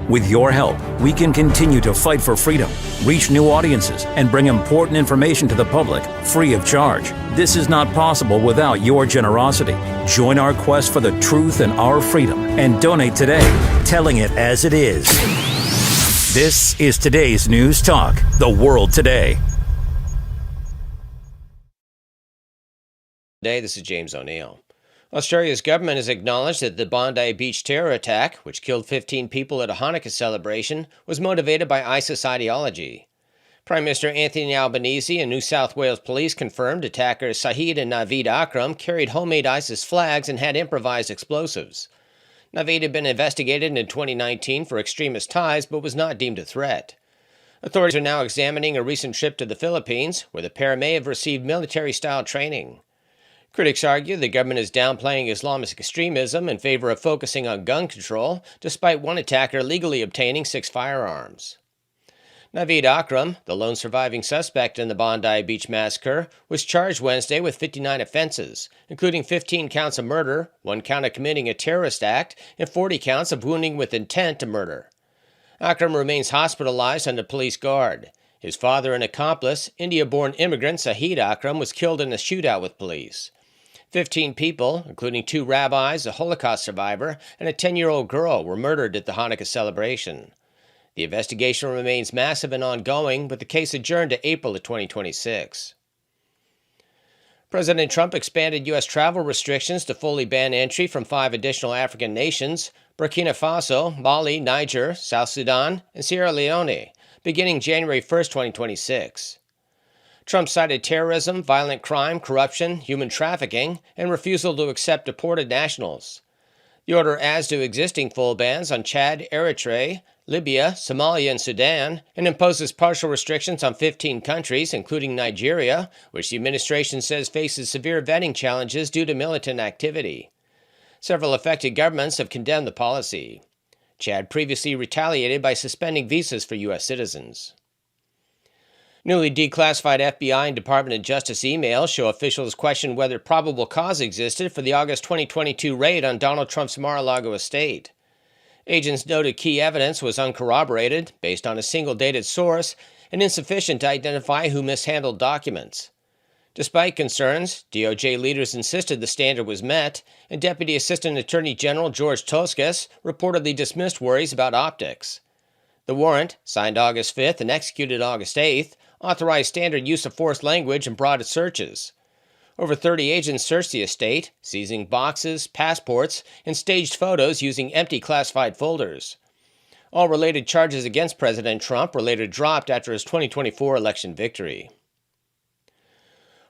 With your help, we can continue to fight for freedom, reach new audiences, and bring important information to the public free of charge. This is not possible without your generosity. Join our quest for the truth and our freedom and donate today, telling it as it is. This is today's News Talk, The World Today. Today, this is James O'Neill. Australia's government has acknowledged that the Bondi Beach terror attack, which killed 15 people at a Hanukkah celebration, was motivated by ISIS ideology. Prime Minister Anthony Albanese and New South Wales Police confirmed attackers Saeed and Naveed Akram carried homemade ISIS flags and had improvised explosives. Naveed had been investigated in 2019 for extremist ties but was not deemed a threat. Authorities are now examining a recent trip to the Philippines, where the pair may have received military-style training. Critics argue the government is downplaying Islamist extremism in favor of focusing on gun control, despite one attacker legally obtaining 6 firearms. Naveed Akram, the lone surviving suspect in the Bondi Beach massacre, was charged Wednesday with 59 offenses, including 15 counts of murder, 1 count of committing a terrorist act, and 40 counts of wounding with intent to murder. Akram remains hospitalized under police guard. His father and accomplice, India-born immigrant Saeed Akram, was killed in a shootout with police. 15 people, including 2 rabbis, a Holocaust survivor, and a 10-year-old girl, were murdered at the Hanukkah celebration. The investigation remains massive and ongoing, with the case adjourned to April of 2026. President Trump expanded U.S. travel restrictions to fully ban entry from 5 additional African nations, Burkina Faso, Mali, Niger, South Sudan, and Sierra Leone, beginning January 1, 2026. Trump cited terrorism, violent crime, corruption, human trafficking, and refusal to accept deported nationals. The order adds to existing full bans on Chad, Eritrea, Libya, Somalia, and Sudan, and imposes partial restrictions on 15 countries, including Nigeria, which the administration says faces severe vetting challenges due to militant activity. Several affected governments have condemned the policy. Chad previously retaliated by suspending visas for U.S. citizens. Newly declassified FBI and Department of Justice emails show officials question whether probable cause existed for the August 2022 raid on Donald Trump's Mar-a-Lago estate. Agents noted key evidence was uncorroborated, based on a single dated source, and insufficient to identify who mishandled documents. Despite concerns, DOJ leaders insisted the standard was met, and Deputy Assistant Attorney General George Toscas reportedly dismissed worries about optics. The warrant, signed August 5th and executed August 8th, authorized standard use of force language and broad searches. Over 30 agents searched the estate, seizing boxes, passports, and staged photos using empty classified folders. All related charges against President Trump were later dropped after his 2024 election victory.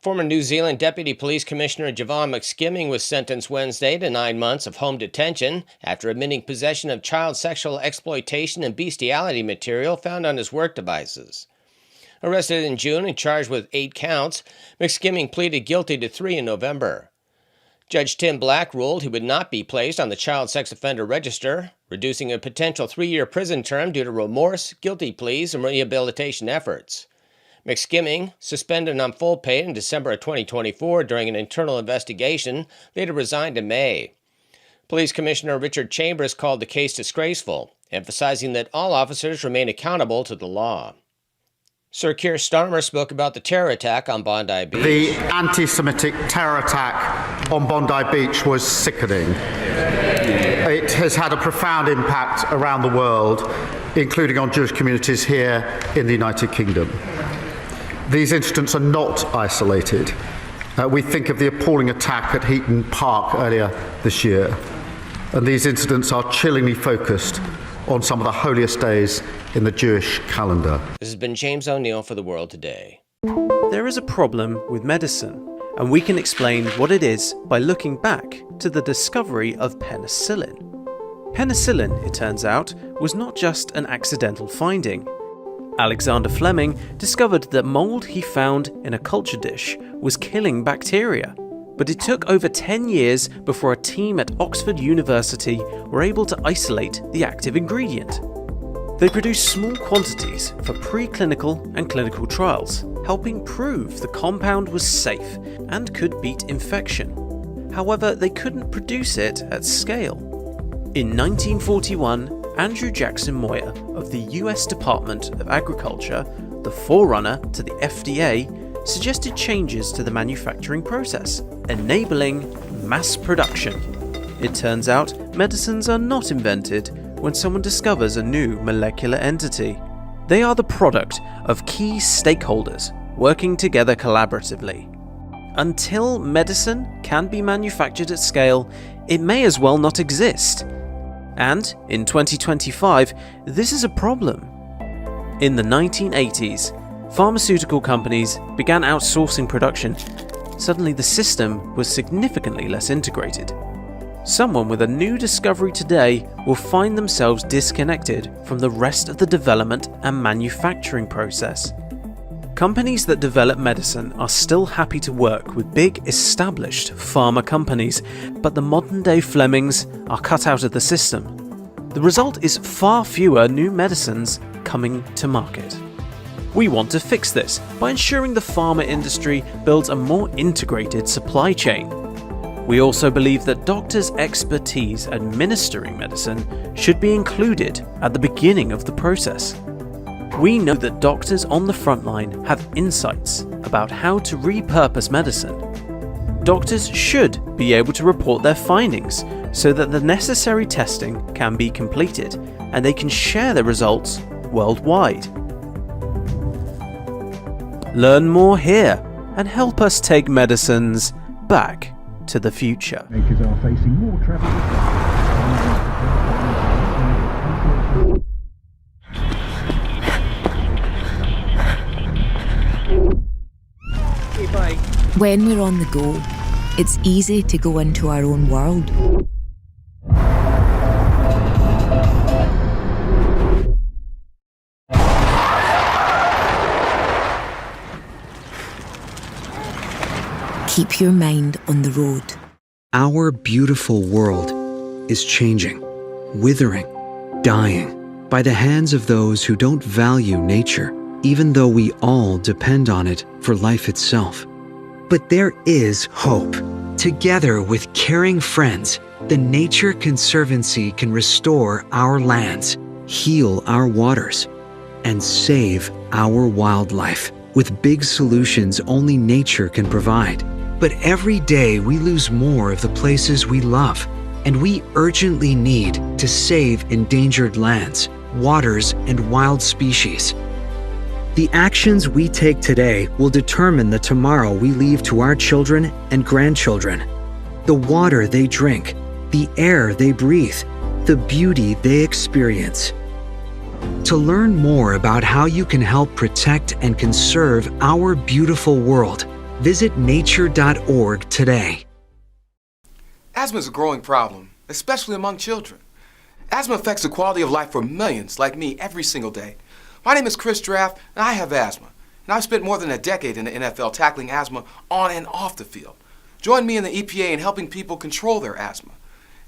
Former New Zealand Deputy Police Commissioner Javon McSkimming was sentenced Wednesday to 9 months of home detention after admitting possession of child sexual exploitation and bestiality material found on his work devices. Arrested in June and charged with 8 counts, McSkimming pleaded guilty to 3 in November. Judge Tim Black ruled he would not be placed on the child sex offender register, reducing a potential 3-year prison term due to remorse, guilty pleas, and rehabilitation efforts. McSkimming, suspended on full pay in December of 2024 during an internal investigation, later resigned in May. Police Commissioner Richard Chambers called the case disgraceful, emphasizing that all officers remain accountable to the law. Sir Keir Starmer spoke about the terror attack on Bondi Beach. The anti-Semitic terror attack on Bondi Beach was sickening. It has had a profound impact around the world, including on Jewish communities here in the United Kingdom. These incidents are not isolated. We think of the appalling attack at Heaton Park earlier this year, and these incidents are chillingly focused on some of the holiest days in the Jewish calendar. This has been James O'Neill for The World Today. There is a problem with medicine, and we can explain what it is by looking back to the discovery of penicillin. Penicillin, it turns out, was not just an accidental finding. Alexander Fleming discovered that mold he found in a culture dish was killing bacteria. But it took over 10 years before a team at Oxford University were able to isolate the active ingredient. They produced small quantities for preclinical and clinical trials, helping prove the compound was safe and could beat infection. However, they couldn't produce it at scale. In 1941, Andrew Jackson Moyer of the US Department of Agriculture, the forerunner to the FDA, suggested changes to the manufacturing process, enabling mass production. It turns out medicines are not invented when someone discovers a new molecular entity. They are the product of key stakeholders working together collaboratively. Until medicine can be manufactured at scale, it may as well not exist. And in 2025, this is a problem. In the 1980s, pharmaceutical companies began outsourcing production. Suddenly the system was significantly less integrated. Someone with a new discovery today will find themselves disconnected from the rest of the development and manufacturing process. Companies that develop medicine are still happy to work with big established pharma companies, but the modern day Flemings are cut out of the system. The result is far fewer new medicines coming to market. We want to fix this by ensuring the pharma industry builds a more integrated supply chain. We also believe that doctors' expertise administering medicine should be included at the beginning of the process. We know that doctors on the front line have insights about how to repurpose medicine. Doctors should be able to report their findings so that the necessary testing can be completed and they can share their results worldwide. Learn more here and help us take medicines back to the future. Makers are facing more travel. When we're on the go, it's easy to go into our own world. Keep your mind on the road. Our beautiful world is changing, withering, dying by the hands of those who don't value nature, even though we all depend on it for life itself. But there is hope. Together with caring friends, the Nature Conservancy can restore our lands, heal our waters, and save our wildlife with big solutions only nature can provide. But every day we lose more of the places we love, and we urgently need to save endangered lands, waters, and wild species. The actions we take today will determine the tomorrow we leave to our children and grandchildren. The water they drink, the air they breathe, the beauty they experience. To learn more about how you can help protect and conserve our beautiful world, visit nature.org today. Asthma is a growing problem, especially among children. Asthma affects the quality of life for millions like me every single day. My name is Chris Draft, and I have asthma. And I've spent more than a decade in the NFL tackling asthma on and off the field. Join me in the EPA in helping people control their asthma.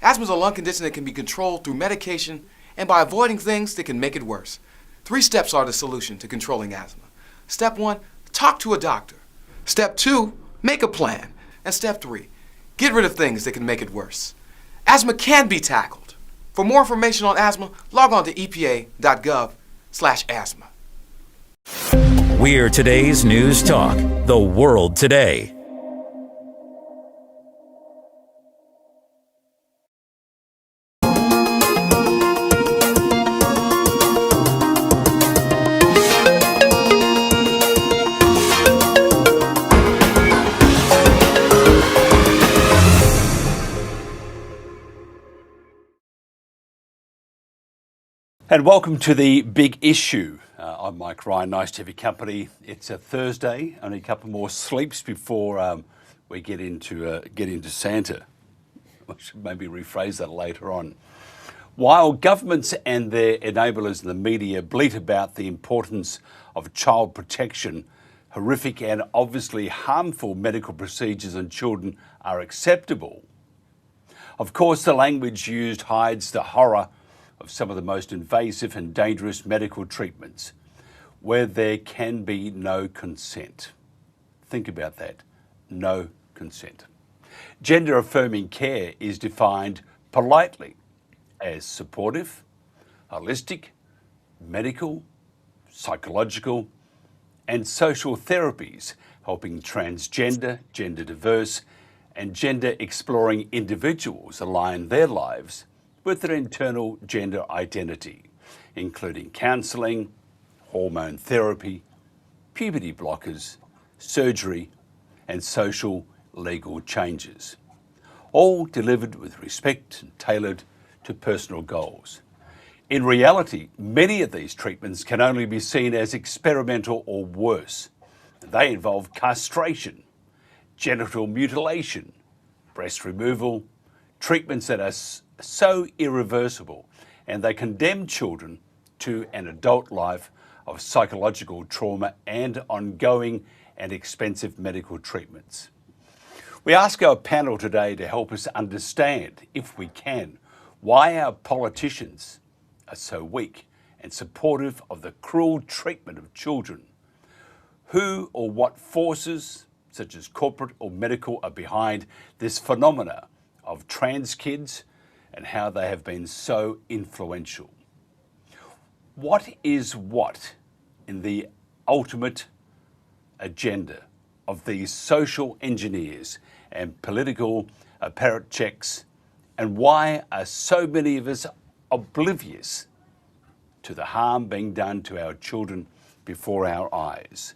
Asthma is a lung condition that can be controlled through medication and by avoiding things that can make it worse. 3 steps are the solution to controlling asthma. Step 1, talk to a doctor. Step 2, make a plan. And step 3, get rid of things that can make it worse. Asthma can be tackled. For more information on asthma, log on to epa.gov/asthma. We're today's News Talk, the world today. And welcome to the big issue. I'm Mike Ryan. Nice to have your company. It's a Thursday. Only a couple more sleeps before we get into Santa. I should maybe rephrase that later on. While governments and their enablers in the media bleat about the importance of child protection, horrific and obviously harmful medical procedures on children are acceptable. Of course, the language used hides the horror of some of the most invasive and dangerous medical treatments, where there can be no consent. Think about that, no consent. Gender-affirming care is defined politely as supportive, holistic, medical, psychological, and social therapies helping transgender, gender diverse, and gender exploring individuals align their lives with their internal gender identity, including counselling, hormone therapy, puberty blockers, surgery, and social legal changes, all delivered with respect and tailored to personal goals. In reality, many of these treatments can only be seen as experimental or worse. They involve castration, genital mutilation, breast removal, treatments that are so irreversible, and they condemn children to an adult life of psychological trauma and ongoing and expensive medical treatments. We ask our panel today to help us understand, if we can, why our politicians are so weak and supportive of the cruel treatment of children. Who or what forces, such as corporate or medical, are behind this phenomena of trans kids and how they have been so influential. What is what in the ultimate agenda of these social engineers and political apparat checks, and why are so many of us oblivious to the harm being done to our children before our eyes?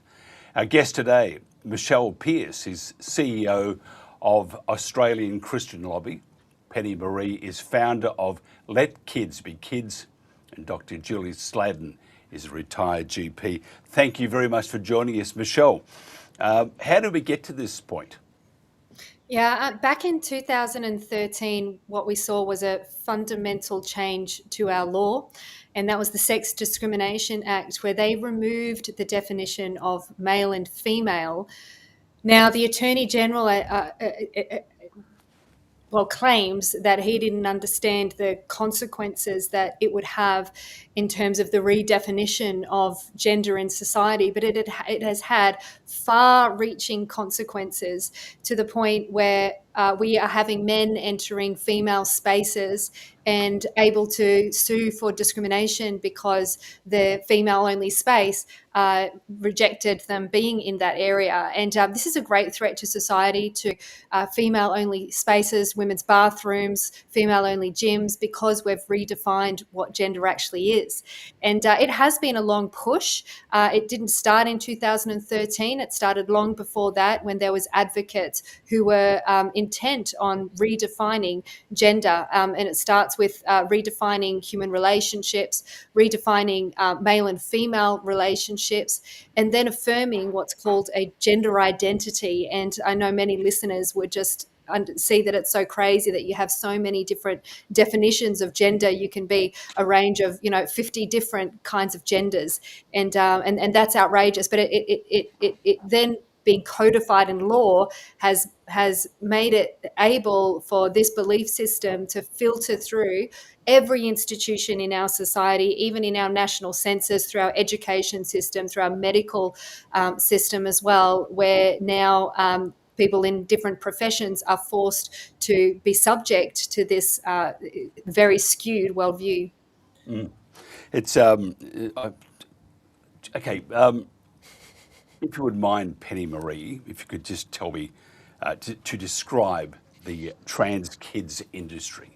Our guest today, Michelle Pearce, is CEO of Australian Christian Lobby. Penny Marie is founder of Let Kids Be Kids, and Dr. Julie Sladden is a retired GP. Thank you very much for joining us, Michelle. How did we get to this point? Yeah, back in 2013, what we saw was a fundamental change to our law, and that was the Sex Discrimination Act, where they removed the definition of male and female. Now, the Attorney General claims that he didn't understand the consequences that it would have in terms of the redefinition of gender in society, but it has had far-reaching consequences to the point where we are having men entering female spaces and able to sue for discrimination because the female-only space rejected them being in that area. And this is a great threat to society, to female-only spaces, women's bathrooms, female-only gyms, because we've redefined what gender actually is. And it has been a long push. It didn't start in 2013. It started long before that, when there was advocates who were intent on redefining gender. And it starts with redefining human relationships, redefining male and female relationships, and then affirming what's called a gender identity. And I know many listeners would just see that it's so crazy that you have so many different definitions of gender. You can be a range of 50 different kinds of genders, and that's outrageous. But it then being codified in law has made it able for this belief system to filter through every institution in our society, even in our national census, through our education system, through our medical system as well, where now people in different professions are forced to be subject to this very skewed worldview. It's okay. If you would mind, Penny Marie, if you could just tell me to describe the trans kids industry.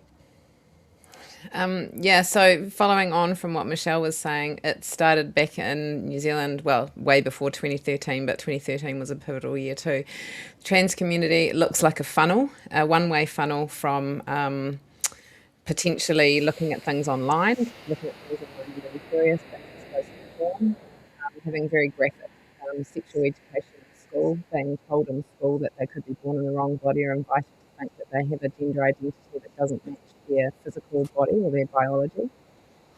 So following on from what Michelle was saying, it started back in New Zealand, well, way before 2013, but 2013 was a pivotal year too. The trans community looks like a funnel, a one-way funnel from potentially looking at things online, looking at things that are really serious, but exposed to porn, having very graphic sexual education at school, being told in school that they could be born in the wrong body or invited to think that they have a gender identity that doesn't match their physical body or their biology.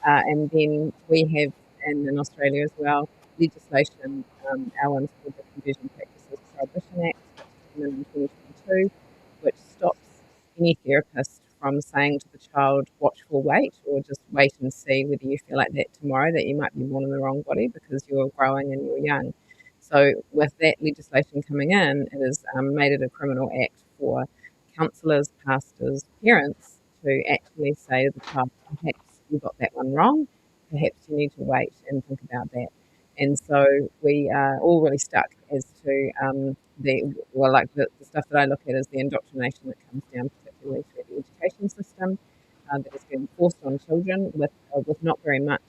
And then we have, and in Australia as well, legislation, our one's called the Conversion Practices Prohibition Act, which came in 2022, which stops any therapist from saying to the child, watchful wait, or just wait and see whether you feel like that tomorrow, that you might be born in the wrong body because you're growing and you're young. So with that legislation coming in, it has made it a criminal act for counsellors, pastors, parents to actually say to the child, perhaps you got that one wrong, perhaps you need to wait and think about that. And so we are all really stuck as to the stuff that I look at is the indoctrination that comes down particularly through the education system that is being forced on children with not very much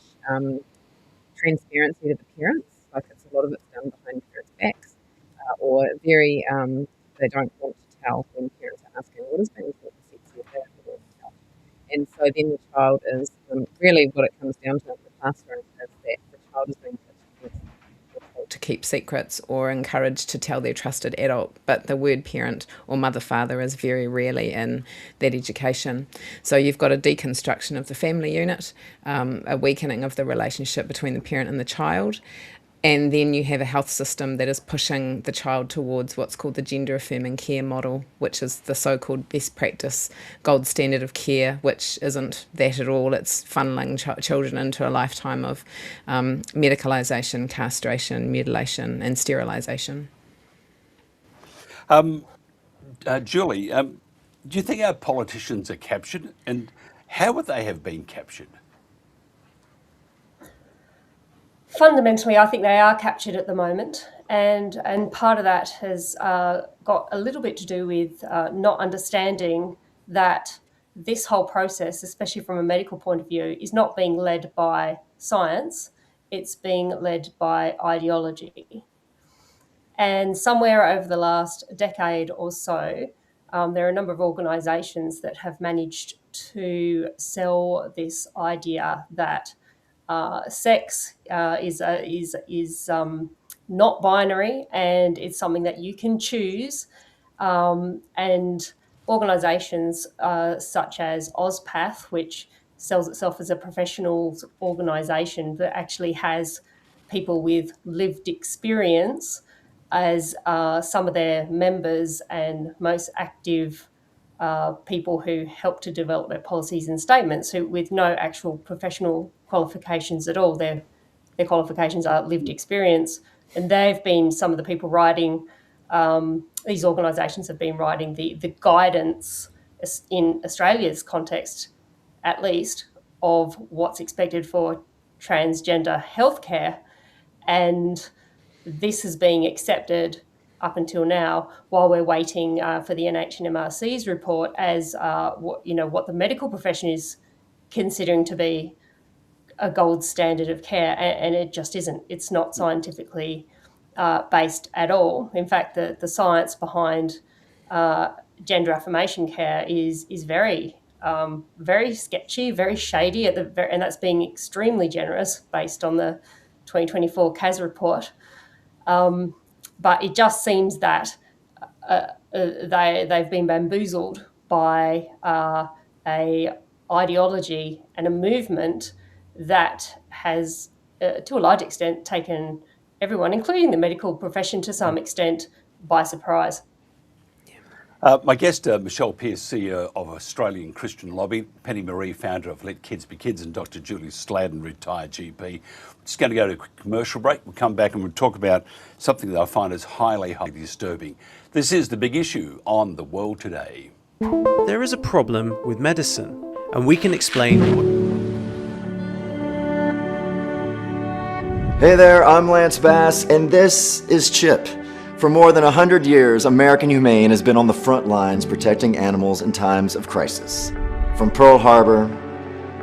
transparency to the parents. Like a lot of it's done behind parents' backs, or very they don't want to tell when parents are asking what is being taught in sex ed. They don't want to tell. And so then the child is really what it comes down to in the classroom is that the child is being to keep secrets or encouraged to tell their trusted adult, but the word parent or mother-father is very rarely in that education. So you've got a deconstruction of the family unit, a weakening of the relationship between the parent and the child, and then you have a health system that is pushing the child towards what's called the gender affirming care model, which is the so-called best practice gold standard of care, which isn't that at all. It's funneling children into a lifetime of medicalisation, castration, mutilation and sterilisation. Julie, do you think our politicians are captured, and how would they have been captured? Fundamentally, I think they are captured at the moment, and part of that has got a little bit to do with not understanding that this whole process, especially from a medical point of view, is not being led by science, it's being led by ideology. And somewhere over the last decade or so, there are a number of organisations that have managed to sell this idea that sex is not binary and it's something that you can choose. And organisations such as OzPath, which sells itself as a professionals organisation that actually has people with lived experience as some of their members and most active people who help to develop their policies and statements, who with no actual professional qualifications at all. Their qualifications are lived experience, and they've been some of the people writing. These organisations have been writing the guidance in Australia's context, at least, of what's expected for transgender healthcare, and this is being accepted up until now, while we're waiting for the NHMRC's report as what the medical profession is considering to be a gold standard of care, and it just isn't. It's not scientifically based at all. In fact, the science behind gender affirmation care is very very sketchy, very shady, and that's being extremely generous based on the 2024 CAS report. But it just seems that they've been bamboozled by a ideology and a movement that has, to a large extent, taken everyone, including the medical profession to some extent, by surprise. My guest, Michelle Pearce, CEO of Australian Christian Lobby, Penny Marie, founder of Let Kids Be Kids, and Dr. Julie Sladden, retired GP. Just going to go to a quick commercial break. We'll come back and we'll talk about something that I find is highly, highly disturbing. This is The Big Issue on The World Today. There is a problem with medicine, and we can explain what... Hey there, I'm Lance Bass, and this is Chip. For more than 100 years, American Humane has been on the front lines protecting animals in times of crisis. From Pearl Harbor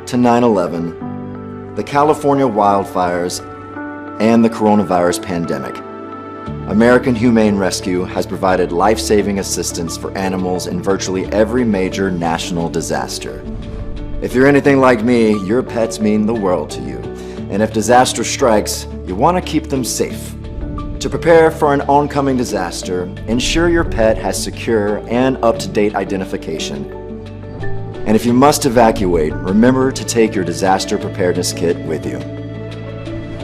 to 9/11, the California wildfires, and the coronavirus pandemic, American Humane Rescue has provided life-saving assistance for animals in virtually every major national disaster. If you're anything like me, your pets mean the world to you. And if disaster strikes, you want to keep them safe. To prepare for an oncoming disaster, ensure your pet has secure and up-to-date identification. And if you must evacuate, remember to take your disaster preparedness kit with you.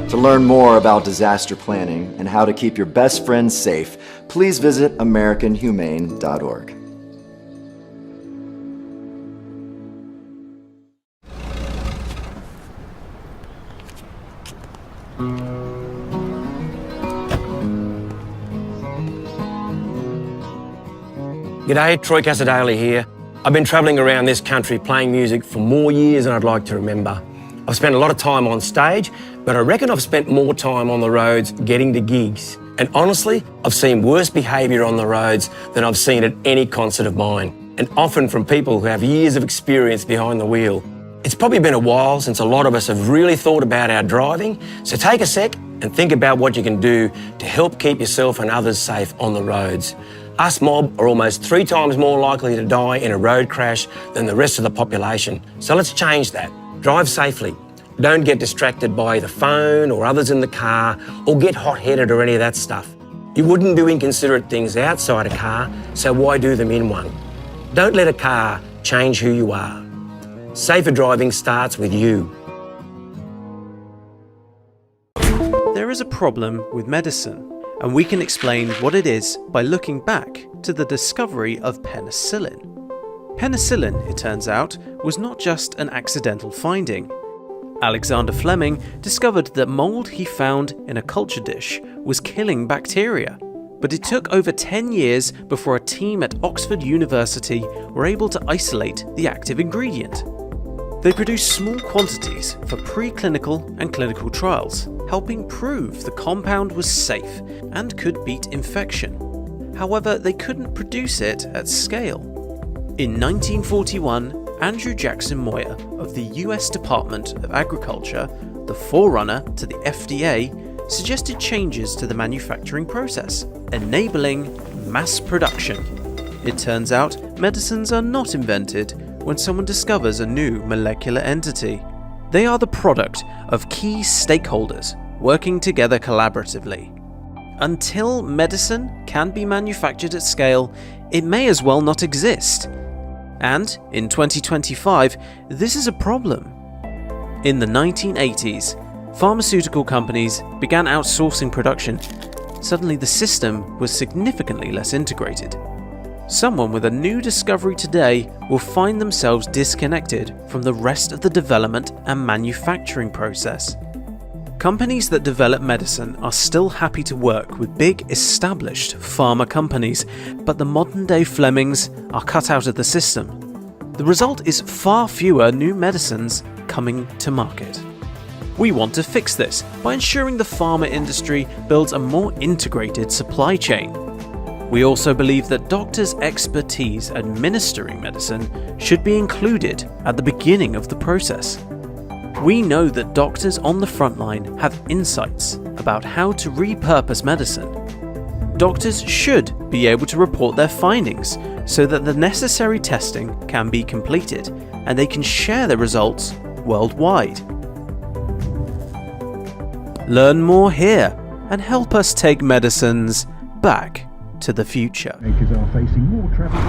To learn more about disaster planning and how to keep your best friends safe, please visit AmericanHumane.org. G'day, Troy Casadale here. I've been travelling around this country playing music for more years than I'd like to remember. I've spent a lot of time on stage, but I reckon I've spent more time on the roads getting to gigs. And honestly, I've seen worse behaviour on the roads than I've seen at any concert of mine, and often from people who have years of experience behind the wheel. It's probably been a while since a lot of us have really thought about our driving, so take a sec and think about what you can do to help keep yourself and others safe on the roads. Us mob are almost 3 times more likely to die in a road crash than the rest of the population, so let's change that. Drive safely. Don't get distracted by the phone or others in the car, or get hot-headed or any of that stuff. You wouldn't do inconsiderate things outside a car, so why do them in one? Don't let a car change who you are. Safer driving starts with you. There is a problem with medicine, and we can explain what it is by looking back to the discovery of penicillin. Penicillin, it turns out, was not just an accidental finding. Alexander Fleming discovered that mold he found in a culture dish was killing bacteria, but it took over 10 years before a team at Oxford University were able to isolate the active ingredient. They produced small quantities for preclinical and clinical trials, helping prove the compound was safe and could beat infection. However, they couldn't produce it at scale. In 1941, Andrew Jackson Moyer of the US Department of Agriculture, the forerunner to the FDA, suggested changes to the manufacturing process, enabling mass production. It turns out medicines are not invented when someone discovers a new molecular entity. They are the product of key stakeholders working together collaboratively. Until medicine can be manufactured at scale, it may as well not exist. And in 2025, this is a problem. In the 1980s, pharmaceutical companies began outsourcing production. Suddenly the system was significantly less integrated. Someone with a new discovery today will find themselves disconnected from the rest of the development and manufacturing process. Companies that develop medicine are still happy to work with big established pharma companies, but the modern day Flemings are cut out of the system. The result is far fewer new medicines coming to market. We want to fix this by ensuring the pharma industry builds a more integrated supply chain. We also believe that doctors' expertise administering medicine should be included at the beginning of the process. We know that doctors on the front line have insights about how to repurpose medicine. Doctors should be able to report their findings so that the necessary testing can be completed and they can share their results worldwide. Learn more here and help us take medicines back to the future. Makers are facing more travel.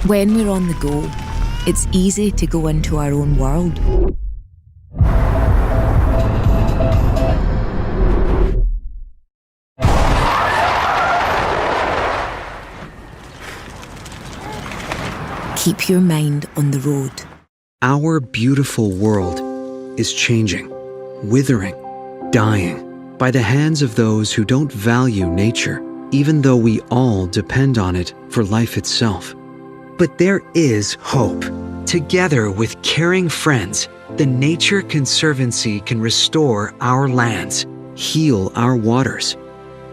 When we're on the go, it's easy to go into our own world. Keep your mind on the road. Our beautiful world is changing, withering, dying by the hands of those who don't value nature, even though we all depend on it for life itself. But there is hope. Together with caring friends, the Nature Conservancy can restore our lands, heal our waters,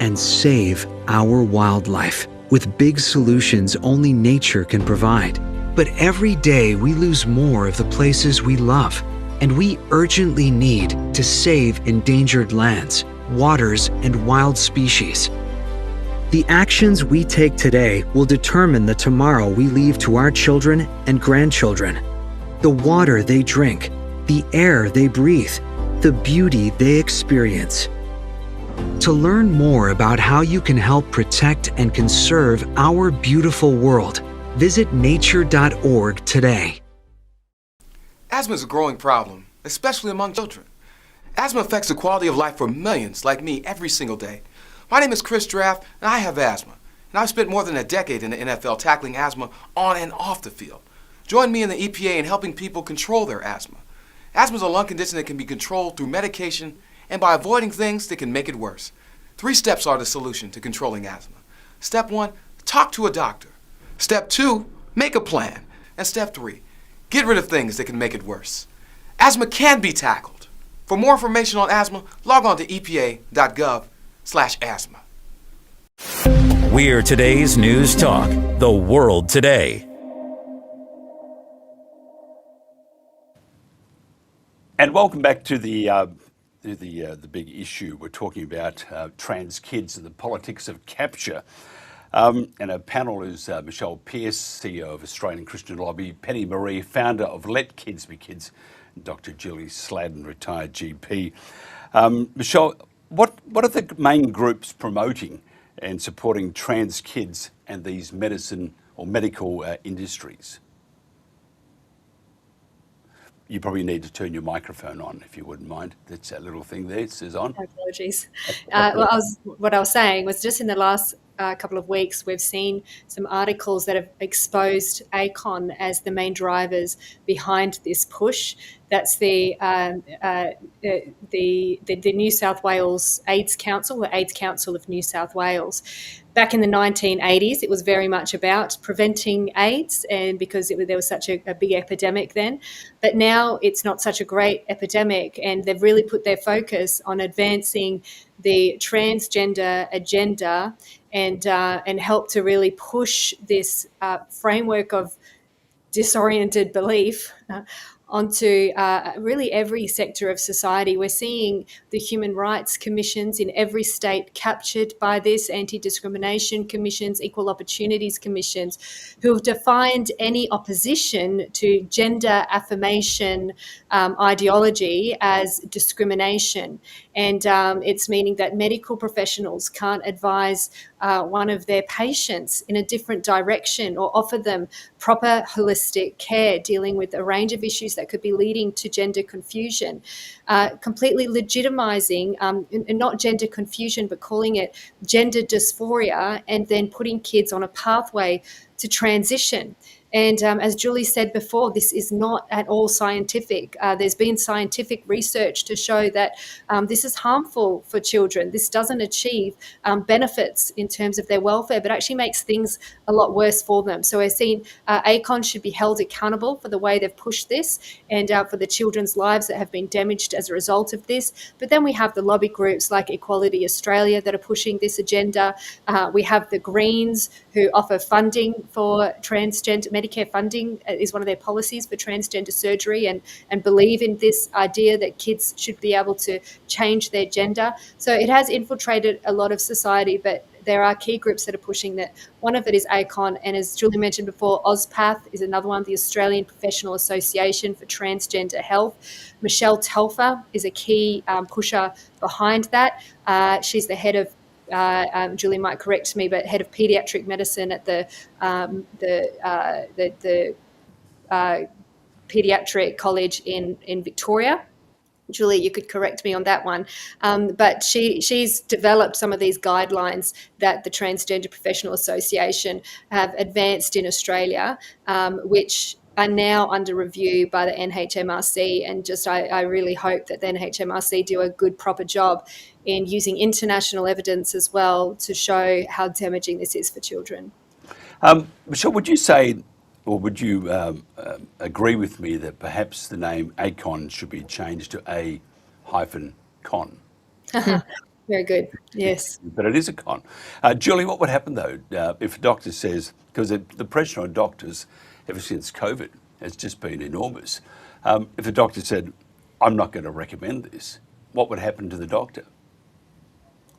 and save our wildlife with big solutions only nature can provide. But every day we lose more of the places we love, and we urgently need to save endangered lands, waters, and wild species. The actions we take today will determine the tomorrow we leave to our children and grandchildren. The water they drink, the air they breathe, the beauty they experience. To learn more about how you can help protect and conserve our beautiful world, visit nature.org today. Asthma is a growing problem, especially among children. Asthma affects the quality of life for millions like me every single day. My name is Chris Draft, and I have asthma. And I've spent more than a decade in the NFL tackling asthma on and off the field. Join me in the EPA in helping people control their asthma. Asthma is a lung condition that can be controlled through medication and by avoiding things that can make it worse. 3 steps are the solution to controlling asthma. Step 1, talk to a doctor. Step 2, make a plan. And step 3, get rid of things that can make it worse. Asthma can be tackled. For more information on asthma, log on to epa.gov/asthma. We're today's News Talk, the world today. And welcome back to the big issue. We're talking about trans kids and the politics of capture. And our panel is Michelle Pearce, CEO of Australian Christian Lobby, Penny Marie, founder of Let Kids Be Kids, and Dr. Julie Sladden, retired GP. Michelle, what are the main groups promoting and supporting trans kids and these medicine or medical industries? You probably need to turn your microphone on, if you wouldn't mind. That's that little thing there. It says on. Apologies. What I was saying was just in the last couple of weeks, we've seen some articles that have exposed ACON as the main drivers behind this push. That's the New South Wales AIDS Council, the AIDS Council of New South Wales. Back in the 1980s, it was very much about preventing AIDS, and because there was such a big epidemic then. But now it's not such a great epidemic, and they've really put their focus on advancing the transgender agenda and help to really push this framework of disoriented belief onto really every sector of society. We're seeing the human rights commissions in every state captured by this, anti-discrimination commissions, equal opportunities commissions, who have defined any opposition to gender affirmation ideology as discrimination. And it's meaning that medical professionals can't advise one of their patients in a different direction or offer them proper holistic care dealing with a range of issues that could be leading to gender confusion, completely legitimizing not gender confusion, but calling it gender dysphoria, and then putting kids on a pathway to transition. And as Julie said before, this is not at all scientific. There's been scientific research to show that this is harmful for children. This doesn't achieve benefits in terms of their welfare, but actually makes things a lot worse for them. So we're seeing ACON should be held accountable for the way they've pushed this and for the children's lives that have been damaged as a result of this. But then we have the lobby groups like Equality Australia that are pushing this agenda. We have the Greens who offer funding for transgender. Medicare funding is one of their policies for transgender surgery, and believe in this idea that kids should be able to change their gender. So it has infiltrated a lot of society, but there are key groups that are pushing that. One of it is ACON, and as Julie mentioned before, OzPath is another one, the Australian Professional Association for Transgender Health. Michelle Telfer is a key pusher behind that. She's the head of Julie might correct me, but head of pediatric medicine at the pediatric college in Victoria. Julie, you could correct me on that one. But she's developed some of these guidelines that the Transgender Professional Association have advanced in Australia, which are now under review by the NHMRC, and I really hope that the NHMRC do a good, proper job in using international evidence as well to show how damaging this is for children. Michelle, would you say, or would you agree with me that perhaps the name ACON should be changed to A-con? Very good, yes. But it is a con. Julie, what would happen though if a doctor says, because the pressure on doctors ever since COVID has just been enormous. If a doctor said, I'm not going to recommend this, what would happen to the doctor?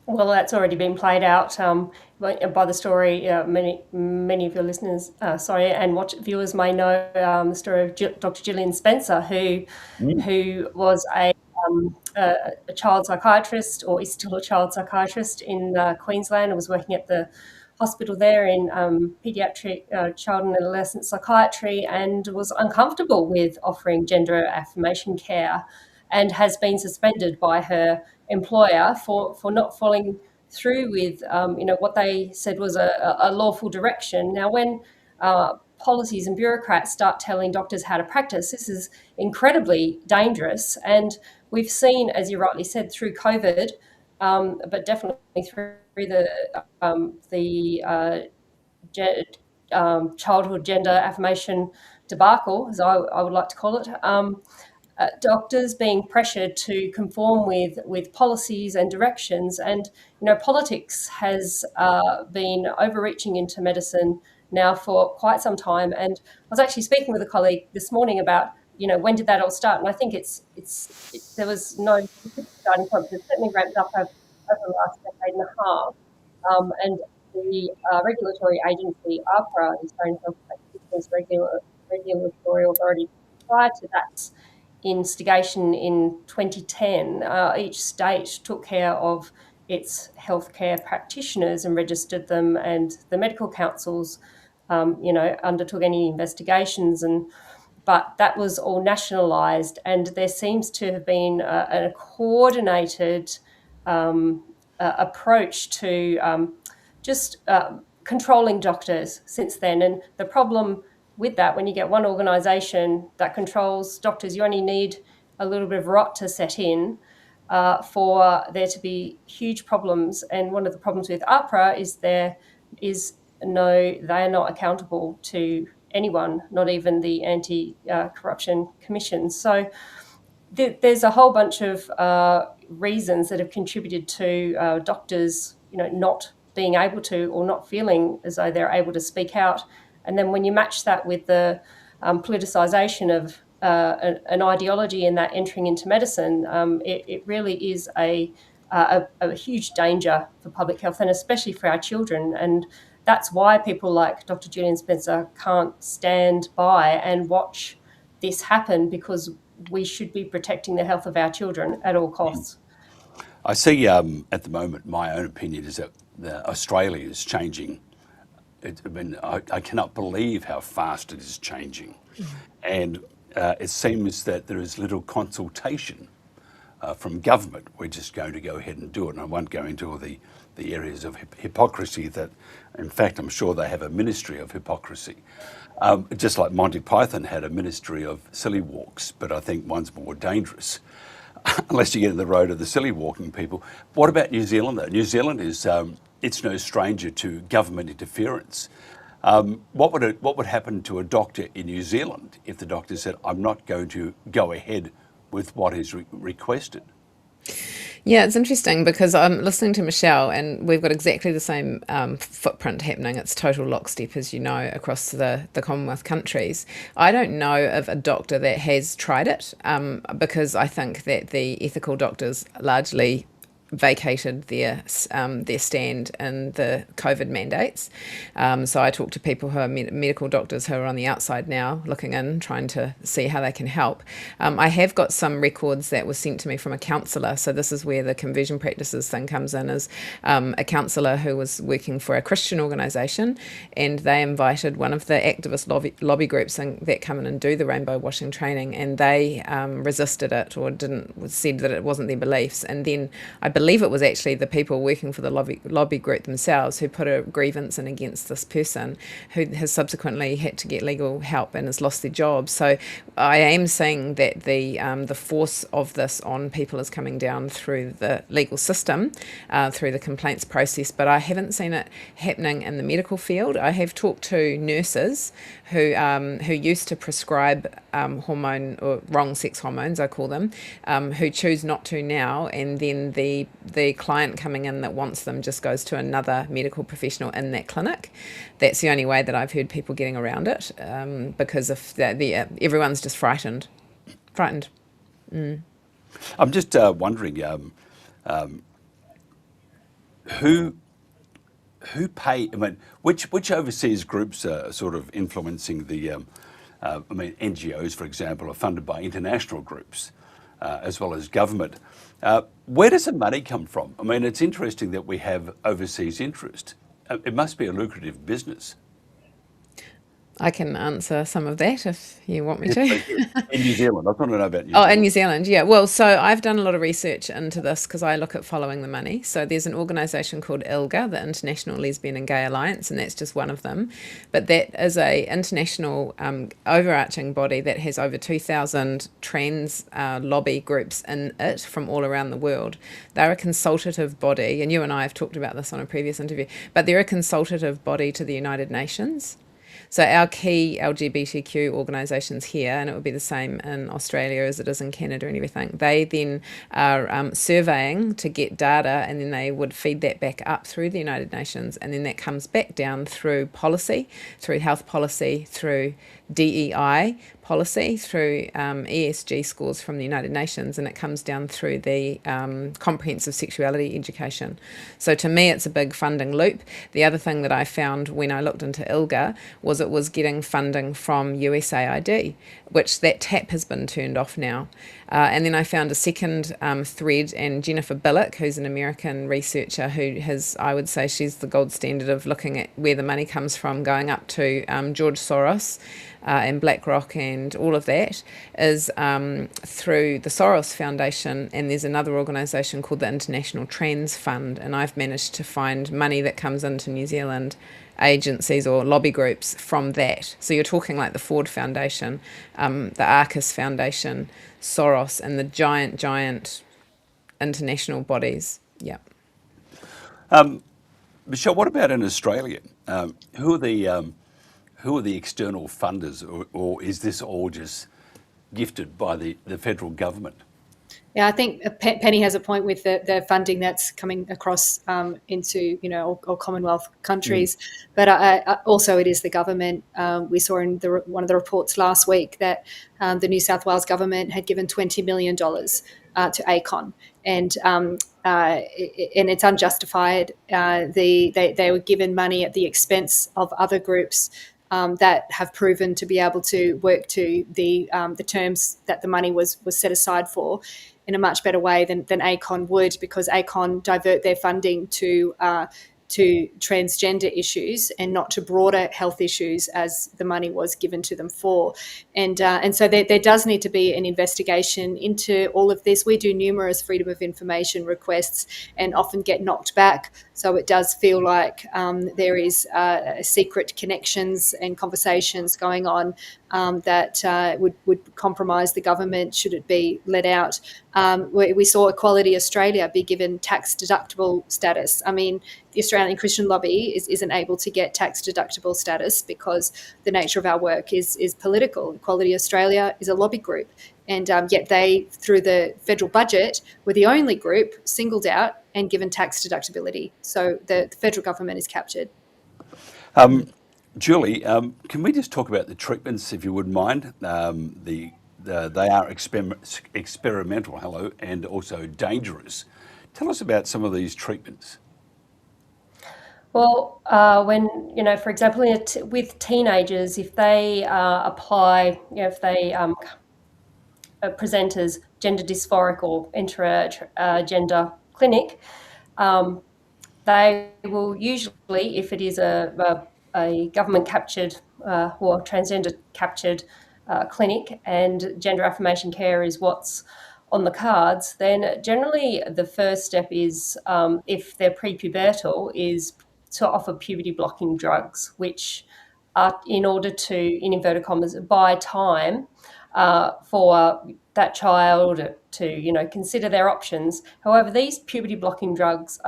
Well, that's already been played out by the story. Many of your listeners, and viewers may know the story of Dr. Gillian Spencer, who was a child psychiatrist, or is still a child psychiatrist in Queensland, and was working at the hospital there in paediatric child and adolescent psychiatry, and was uncomfortable with offering gender affirmation care, and has been suspended by her employer for not following through with what they said was a lawful direction. Now, when policies and bureaucrats start telling doctors how to practice, this is incredibly dangerous. And we've seen, as you rightly said, through COVID, but definitely through the childhood gender affirmation debacle, as I would like to call it, doctors being pressured to conform with policies and directions. And, politics has been overreaching into medicine now for quite some time. And I was actually speaking with a colleague this morning about, when did that all start? And I think there was no starting point, but it certainly ramped up over the last decade and a half. And the regulatory agency, AHPRA, the Australian Health Practitioners Regulatory Authority, prior to that instigation in 2010, each state took care of its healthcare practitioners and registered them, and the medical councils, undertook any investigations. But that was all nationalised, and there seems to have been a coordinated approach to just controlling doctors since then. And the problem with that, when you get one organisation that controls doctors, you only need a little bit of rot to set in for there to be huge problems. And one of the problems with AHPRA is they are not accountable to anyone, not even the Anti-Corruption Commission. So there's a whole bunch of reasons that have contributed to doctors, not being able to, or not feeling as though they're able to speak out. And then when you match that with the politicisation of an ideology and that entering into medicine, it really is a huge danger for public health, and especially for our children. And that's why people like Dr. Julian Spencer can't stand by and watch this happen, because we should be protecting the health of our children at all costs. I see at the moment, my own opinion is that Australia is changing. I cannot believe how fast it is changing. And it seems that there is little consultation from government. We're just going to go ahead and do it. And I won't go into all the areas of hypocrisy that, in fact, I'm sure they have a ministry of hypocrisy. Just like Monty Python had a ministry of silly walks, but I think one's more dangerous. Unless you get in the road of the silly walking people. What about New Zealand though? New Zealand is, it's no stranger to government interference. What would happen to a doctor in New Zealand if the doctor said, I'm not going to go ahead with what is requested? Yeah, it's interesting because I'm listening to Michelle and we've got exactly the same footprint happening. It's total lockstep, as you know, across the Commonwealth countries. I don't know of a doctor that has tried it because I think that the ethical doctors largely vacated their stand in the COVID mandates. So I talk to people who are medical doctors who are on the outside now, looking in, trying to see how they can help. I have got some records that were sent to me from a counsellor. So this is where the conversion practices thing comes in, is a counsellor who was working for a Christian organisation, and they invited one of the activist lobby groups that come in and do the rainbow washing training, and they resisted it or said that it wasn't their beliefs. And then I believe it was actually the people working for the lobby group themselves who put a grievance in against this person, who has subsequently had to get legal help and has lost their job. So I am seeing that the force of this on people is coming down through the legal system, through the complaints process, but I haven't seen it happening in the medical field. I have talked to nurses who used to prescribe hormone, or wrong sex hormones, I call them, who choose not to now, and then the client coming in that wants them just goes to another medical professional in that clinic. That's the only way that I've heard people getting around it, because of everyone's just frightened. I'm just wondering who pay? I mean, which overseas groups are sort of influencing the? NGOs, for example, are funded by international groups as well as government. Where does the money come from? I mean, it's interesting that we have overseas interest. It must be a lucrative business. I can answer some of that if you want me Yes, to. please do. In New Zealand, I want to know about New Oh, Zealand. in New Zealand, yeah. Well, so I've done a lot of research into this because I look at following the money. So there's an organisation called ILGA, the International Lesbian and Gay Alliance, and that's just one of them. But that is a international overarching body that has over 2,000 trans lobby groups in it from all around the world. They're a consultative body, and you and I have talked about this on a previous interview, but they're a consultative body to the United Nations. So our key LGBTQ organisations here, and it would be the same in Australia as it is in Canada and everything, they then are surveying to get data, and then they would feed that back up through the United Nations, and then that comes back down through policy, through health policy, through DEI policy, through ESG scores from the United Nations, and it comes down through the comprehensive sexuality education. So to me, it's a big funding loop. The other thing that I found when I looked into ILGA was it was getting funding from USAID, which that tap has been turned off now. And then I found a second thread, and Jennifer Billick, who's an American researcher who has, I would say she's the gold standard of looking at where the money comes from, going up to George Soros and BlackRock and all of that, is through the Soros Foundation, and there's another organisation called the International Trans Fund, and I've managed to find money that comes into New Zealand agencies or lobby groups from that. So you're talking like the Ford Foundation, the Arcus Foundation, Soros, and the giant international bodies. Yeah. Michelle, what about in Australia? Who are the external funders, or is this all just gifted by the federal government? Yeah, I think Penny has a point with the funding that's coming across into all Commonwealth countries, but also it is the government. We saw in one of the reports last week that the New South Wales government had given $20 million to ACON, and it's unjustified. They were given money at the expense of other groups that have proven to be able to work to the terms that the money was set aside for in a much better way than ACON would, because ACON divert their funding to transgender issues and not to broader health issues as the money was given to them for. And so there does need to be an investigation into all of this. We do numerous freedom of information requests and often get knocked back. So it does feel like there is secret connections and conversations going on that would compromise the government should it be let out. We saw Equality Australia be given tax deductible status. I mean, the Australian Christian Lobby isn't able to get tax deductible status because the nature of our work is political. Equality Australia is a lobby group, and yet they, through the federal budget, were the only group singled out and given tax deductibility. So the federal government is captured. Julie, can we just talk about the treatments, if you wouldn't mind? They are experimental, and also dangerous. Tell us about some of these treatments. Well, when, for example, with teenagers, if they apply, if they present as gender dysphoric or enter a gender clinic, they will usually, if it is a government captured or transgender captured clinic and gender affirmation care is what's on the cards, then generally the first step is, if they're prepubertal, is to offer puberty blocking drugs, which are in order to, in inverted commas, buy time for that child to, consider their options. However, these puberty blocking drugs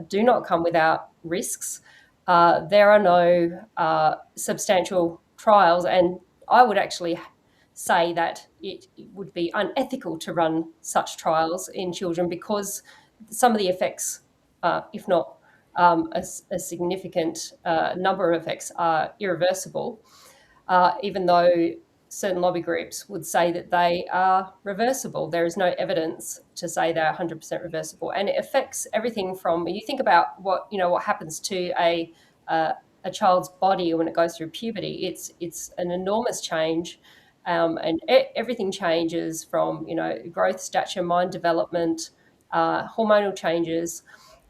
do not come without risks. There are no substantial trials, and I would actually say that it would be unethical to run such trials in children because some of the effects, if not a significant number of effects, are irreversible, even though certain lobby groups would say that they are reversible. There is no evidence to say they're 100% reversible, and it affects everything from, you think about what happens to a child's body when it goes through puberty. It's an enormous change, and everything changes from growth, stature, mind development, hormonal changes.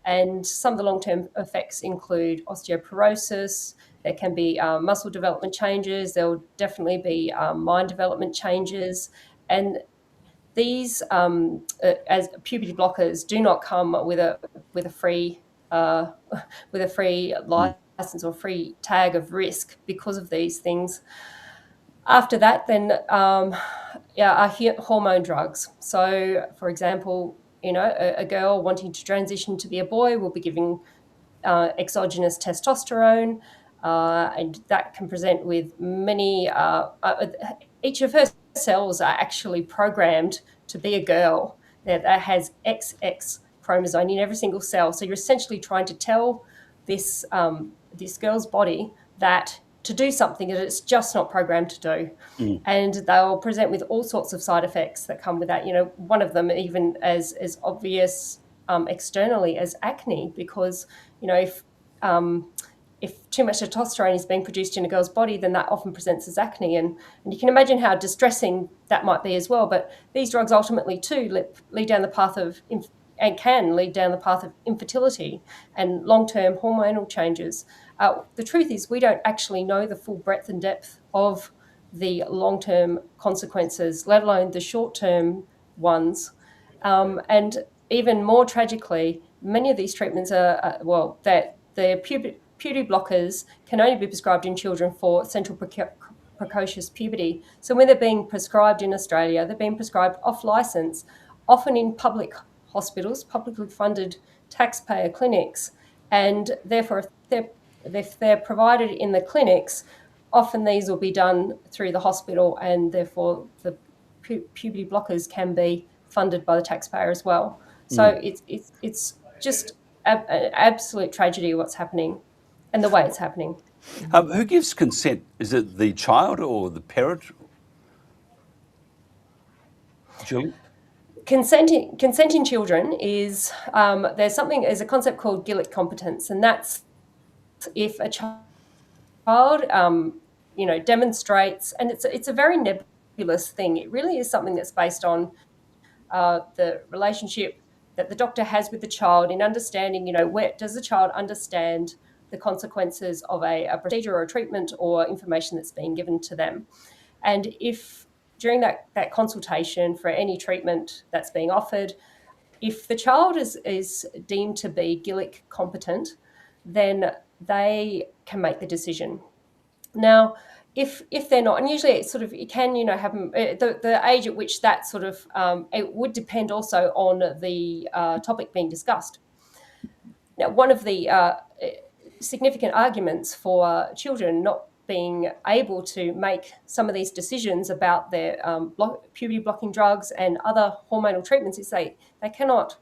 And some of the long-term effects include osteoporosis, There can be muscle development changes. There will definitely be mind development changes. And these, as puberty blockers, do not come with a free license or free tag of risk because of these things. After that, then are hormone drugs. So, for example, a girl wanting to transition to be a boy will be giving exogenous testosterone, and that can present with many. Each of her cells are actually programmed to be a girl that has XX chromosome in every single cell. So you're essentially trying to tell this girl's body that to do something that it's just not programmed to do. And they'll present with all sorts of side effects that come with that. One of them even as obvious externally as acne, because if too much testosterone is being produced in a girl's body, then that often presents as acne, and you can imagine how distressing that might be as well. But these drugs ultimately too lead down the path of and can lead down the path of infertility and long-term hormonal changes. The truth is, we don't actually know the full breadth and depth of the long-term consequences, let alone the short-term ones. And even more tragically, many of these treatments that the puberty blockers can only be prescribed in children for central precocious puberty. So when they're being prescribed in Australia, they're being prescribed off license, often in public hospitals, publicly funded taxpayer clinics, and therefore if they're provided in the clinics, often these will be done through the hospital, and therefore the puberty blockers can be funded by the taxpayer as well. So it's just an absolute tragedy what's happening and the way it's happening. Who gives consent? Is it the child or the parent? Julie? Consenting children is there's a concept called Gillick competence, and that's if a child demonstrates, and it's a very nebulous thing. It really is something that's based on the relationship that the doctor has with the child in understanding, where does the child understand the consequences of a procedure or a treatment or information that's being given to them. And if during that consultation for any treatment that's being offered, if the child is deemed to be Gillick competent, then they can make the decision. Now, if they're not, and usually it can happen, the age at which that it would depend also on the topic being discussed. Now, one of the significant arguments for children not being able to make some of these decisions about their puberty blocking drugs and other hormonal treatments is they cannot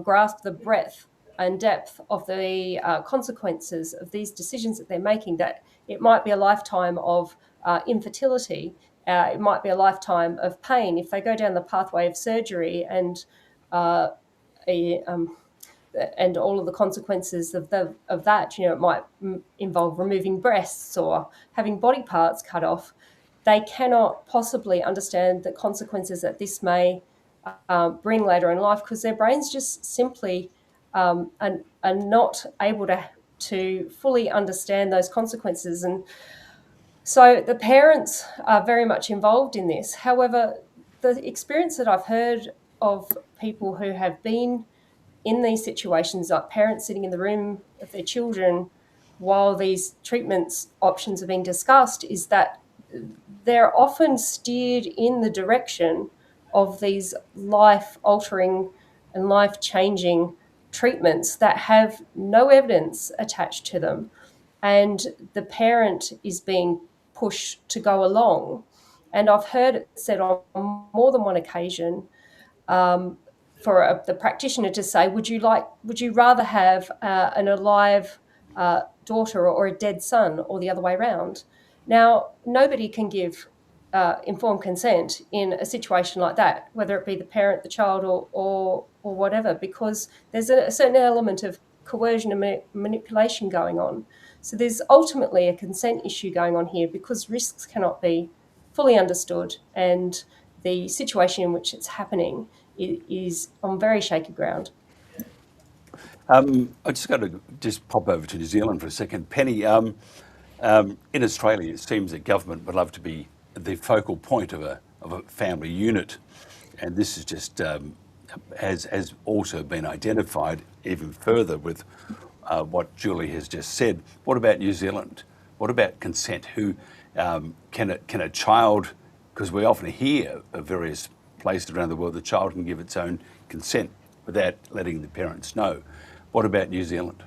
grasp the breadth and depth of the consequences of these decisions that they're making, that it might be a lifetime of infertility, it might be a lifetime of pain if they go down the pathway of surgery and all of the consequences of that. It might involve removing breasts or having body parts cut off. They cannot possibly understand the consequences that this may bring later in life, because their brains just simply are not able to fully understand those consequences. And so the parents are very much involved in this. However, the experience that I've heard of people who have been in these situations, like parents sitting in the room of their children while these treatments options are being discussed, is that they're often steered in the direction of these life-altering and life-changing treatments that have no evidence attached to them. And the parent is being pushed to go along. And I've heard it said on more than one occasion, for the practitioner to say, would you rather have an alive daughter or a dead son, or the other way around? Now, nobody can give informed consent in a situation like that, whether it be the parent, the child, or whatever, because there's a certain element of coercion and manipulation going on. So there's ultimately a consent issue going on here, because risks cannot be fully understood, and the situation in which it's happening is on very shaky ground. I just got to pop over to New Zealand for a second. Penny, In Australia, it seems that government would love to be the focal point of a family unit, and this is just has also been identified even further with what Julie has just said. What about New Zealand? What about consent? Who can a child? Because we often hear of various places around the world, the child can give its own consent without letting the parents know. What about New Zealand?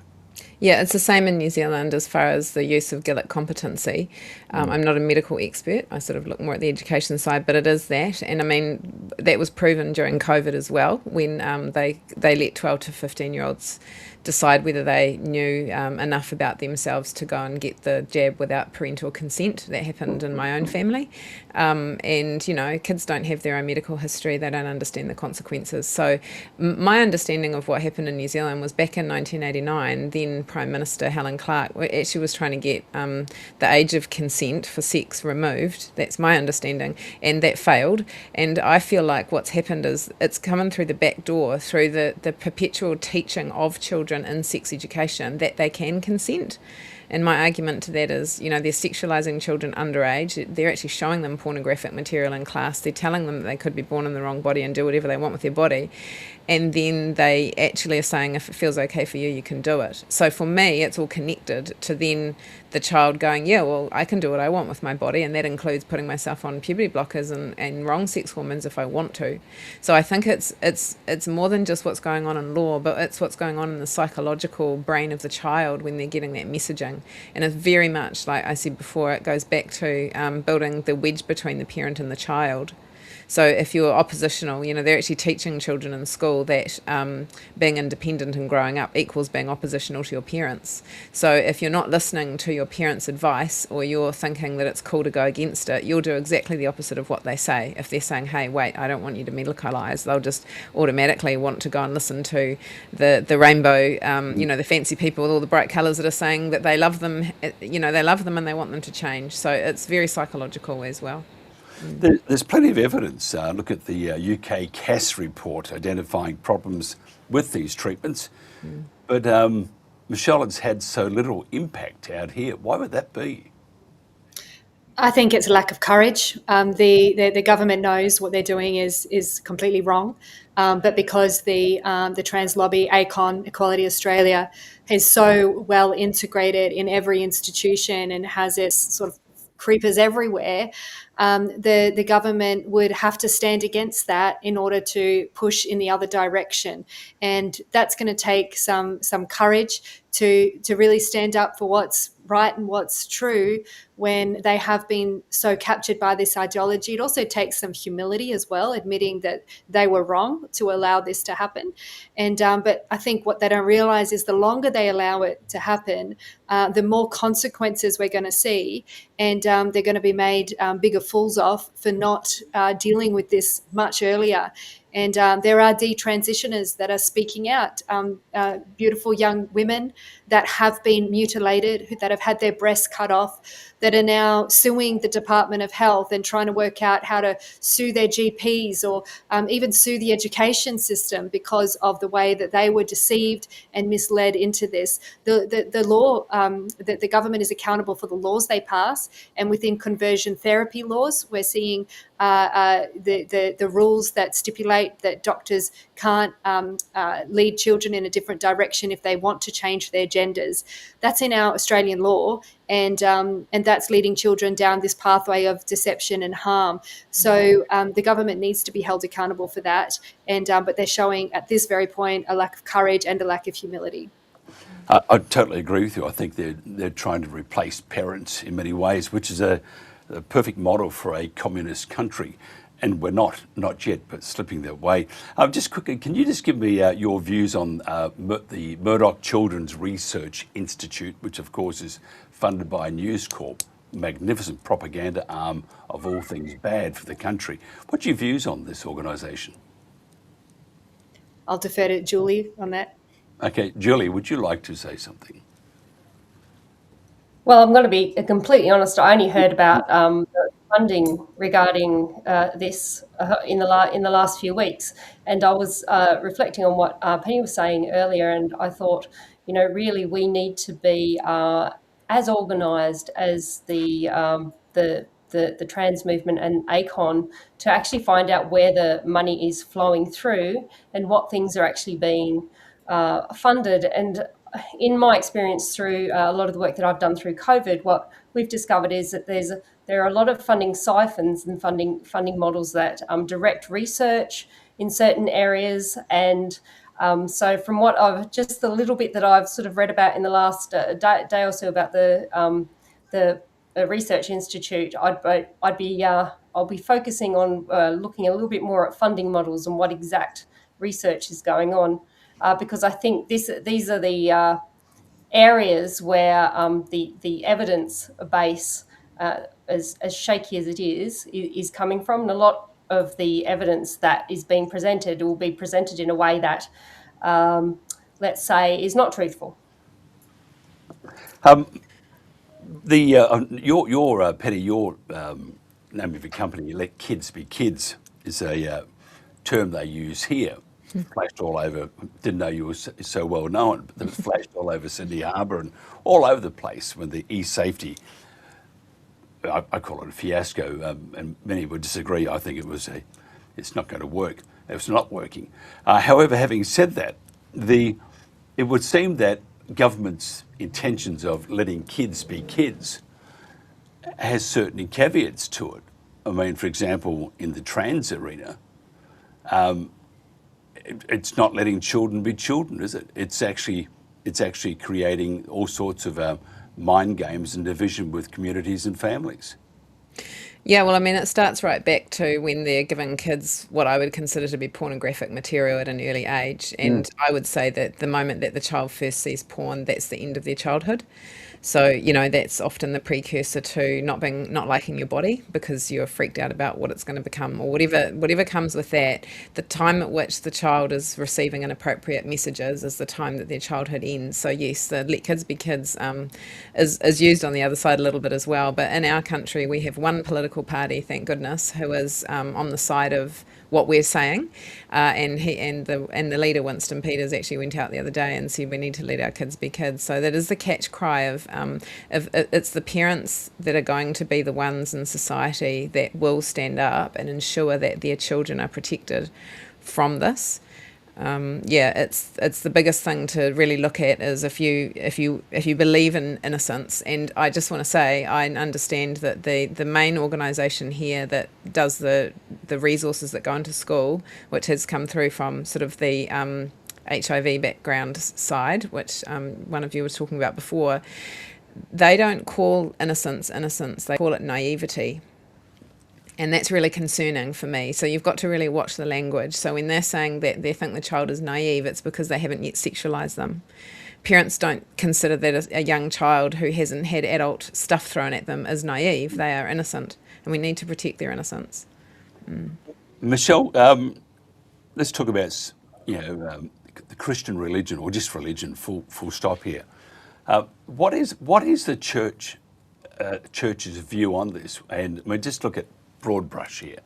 Yeah, it's the same in New Zealand as far as the use of Gillett competency. I'm not a medical expert. I sort of look more at the education side, but it is that. And I mean, that was proven during COVID as well, when they let 12 to 15-year-olds decide whether they knew enough about themselves to go and get the jab without parental consent. That happened in my own family. And, you know, kids don't have their own medical history. They don't understand the consequences. So my understanding of what happened in New Zealand was back in 1989, then Prime Minister Helen Clark actually was trying to get the age of consent for sex removed. That's my understanding. And that failed. And I feel like what's happened is it's coming through the back door, through the perpetual teaching of children in sex education that they can consent. And my argument to that is, you know, they're sexualising children underage. They're actually showing them pornographic material in class. They're telling them that they could be born in the wrong body and do whatever they want with their body. And then they actually are saying, if it feels okay for you, you can do it. So for me, it's all connected to then the child going, yeah, well, I can do what I want with my body. And that includes putting myself on puberty blockers and wrong sex hormones if I want to. So I think it's more than just what's going on in law, but it's what's going on in the psychological brain of the child when they're getting that messaging. And it's very much, like I said before, it goes back to building the wedge between the parent and the child. So if you're oppositional, you know, they're actually teaching children in school that being independent and growing up equals being oppositional to your parents. So if you're not listening to your parents' advice, or you're thinking that it's cool to go against it, you'll do exactly the opposite of what they say. If they're saying, hey, wait, I don't want you to medicalise, they'll just automatically want to go and listen to the rainbow, you know, the fancy people with all the bright colours that are saying that they love them, you know, they love them and they want them to change. So it's very psychological as well. There's plenty of evidence. Look at the UK CAS report identifying problems with these treatments. But Michelle, it's had so little impact out here. Why would that be? I think it's a lack of courage. The government knows what they're doing is completely wrong, but because the trans lobby, ACON, Equality Australia, is so well integrated in every institution and has its sort of creepers everywhere, the government would have to stand against that in order to push in the other direction. And that's going to take some courage to really stand up for what's right and what's true when they have been so captured by this ideology. It also takes some humility as well, admitting that they were wrong to allow this to happen. And but I think what they don't realise is the longer they allow it to happen, the more consequences we're going to see, and they're going to be made bigger fools of for not dealing with this much earlier. And there are detransitioners that are speaking out, beautiful young women that have been mutilated, that have had their breasts cut off, that are now suing the Department of Health and trying to work out how to sue their GPs or even sue the education system because of the way that they were deceived and misled into this. The law, the government is accountable for the laws they pass, and within conversion therapy laws, we're seeing the rules that stipulate that doctors can't lead children in a different direction if they want to change their genders. That's in our Australian law, and that's leading children down this pathway of deception and harm. So the government needs to be held accountable for that, and but they're showing at this very point a lack of courage and a lack of humility. I totally agree with you. I think they're trying to replace parents in many ways, which is a perfect model for a communist country. And we're not yet, but slipping that way. Just quickly, can you just give me your views on the Murdoch Children's Research Institute, which of course is funded by News Corp, magnificent propaganda arm of all things bad for the country. What's your views on this organisation? I'll defer to Julie on that. Okay, Julie, would you like to say something? Well, I'm going to be completely honest. I only heard about the funding regarding this in the last few weeks, and I was reflecting on what Penny was saying earlier, and I thought, you know, really we need to be as organised as the trans movement and ACON to actually find out where the money is flowing through and what things are actually being funded. And in my experience through a lot of the work that I've done through COVID, what we've discovered is that there are a lot of funding siphons and funding models that direct research in certain areas. And so from what I've, just the little bit that I've sort of read about in the last day or so about the research institute, I'll be focusing on looking a little bit more at funding models and what exact research is going on, because I think these are the areas where the evidence base, as shaky as it is coming from. And a lot of the evidence that is being presented will be presented in a way that, let's say, is not truthful. Your Penny, your name of your company, you let kids be kids, is a term they use here. Flashed all over. Didn't know you were so well known, but it flashed all over Sydney Harbour and all over the place when the e-safety. I call it a fiasco, and many would disagree. I think it's not going to work. It's not working. However, having said that, it would seem that government's intentions of letting kids be kids has certain caveats to it. I mean, for example, in the trans arena, it's not letting children be children, is it? It's actually creating all sorts of mind games and division with communities and families. Yeah, well, I mean, it starts right back to when they're giving kids what I would consider to be pornographic material at an early age. And I would say that the moment that the child first sees porn, that's the end of their childhood. So, you know, that's often the precursor to not liking your body because you're freaked out about what it's going to become or whatever comes with that. The time at which the child is receiving inappropriate messages is the time that their childhood ends. So yes, the let kids be kids is used on the other side a little bit as well. But in our country, we have one political party, thank goodness, who is on the side of what we're saying, and the leader Winston Peters actually went out the other day and said we need to let our kids be kids. So that is the catch cry of it's the parents that are going to be the ones in society that will stand up and ensure that their children are protected from this. It's the biggest thing to really look at is if you believe in innocence. And I just want to say I understand that the main organisation here that does the resources that go into school, which has come through from sort of the HIV background side, which one of you was talking about before, they don't call innocence, they call it naivety. And that's really concerning for me. So you've got to really watch the language. So when they're saying that they think the child is naive, it's because they haven't yet sexualised them. Parents don't consider that a young child who hasn't had adult stuff thrown at them is naive. They are innocent, and we need to protect their innocence. Michelle, let's talk about the Christian religion, or just religion. Full stop here. What is the church's view on this? And I mean, just look at broad brush here.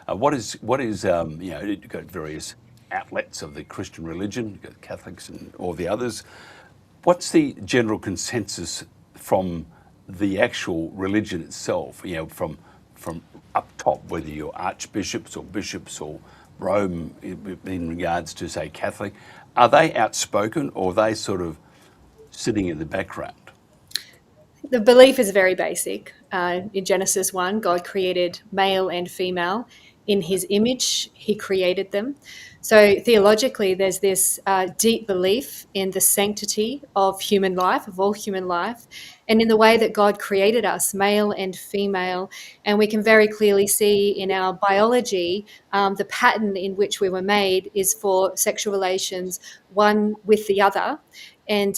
What is you've got various outlets of the Christian religion, you've got Catholics and all the others. What's the general consensus from the actual religion itself, from up top, whether you're archbishops or bishops or Rome in regards to, say, Catholic? Are they outspoken or are they sort of sitting in the background? The belief is very basic. In Genesis 1, God created male and female. In his image, he created them. So theologically, there's this deep belief in the sanctity of human life, of all human life, and in the way that God created us, male and female. And we can very clearly see in our biology, the pattern in which we were made is for sexual relations, one with the other. And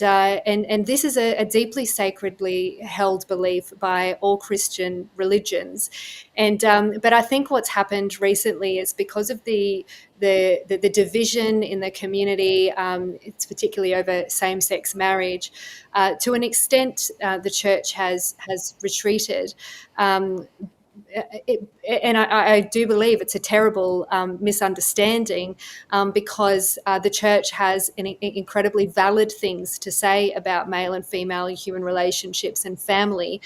this is a deeply sacredly held belief by all Christian religions. And but I think what's happened recently is because of the division in the community, it's particularly over same-sex marriage. To an extent, the church has retreated. I do believe it's a terrible misunderstanding, because the church has incredibly valid things to say about male and female human relationships and family,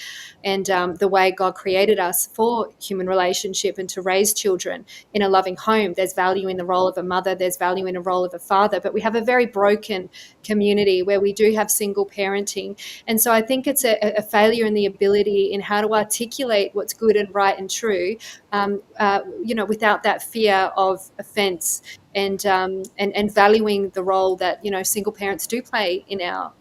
and the way God created us for human relationship and to raise children in a loving home. There's value in the role of a mother, there's value in the role of a father, but we have a very broken community where we do have single parenting. And so I think it's a failure in the ability in how to articulate what's good and right and true, without that fear of offence, and valuing the role that single parents do play in our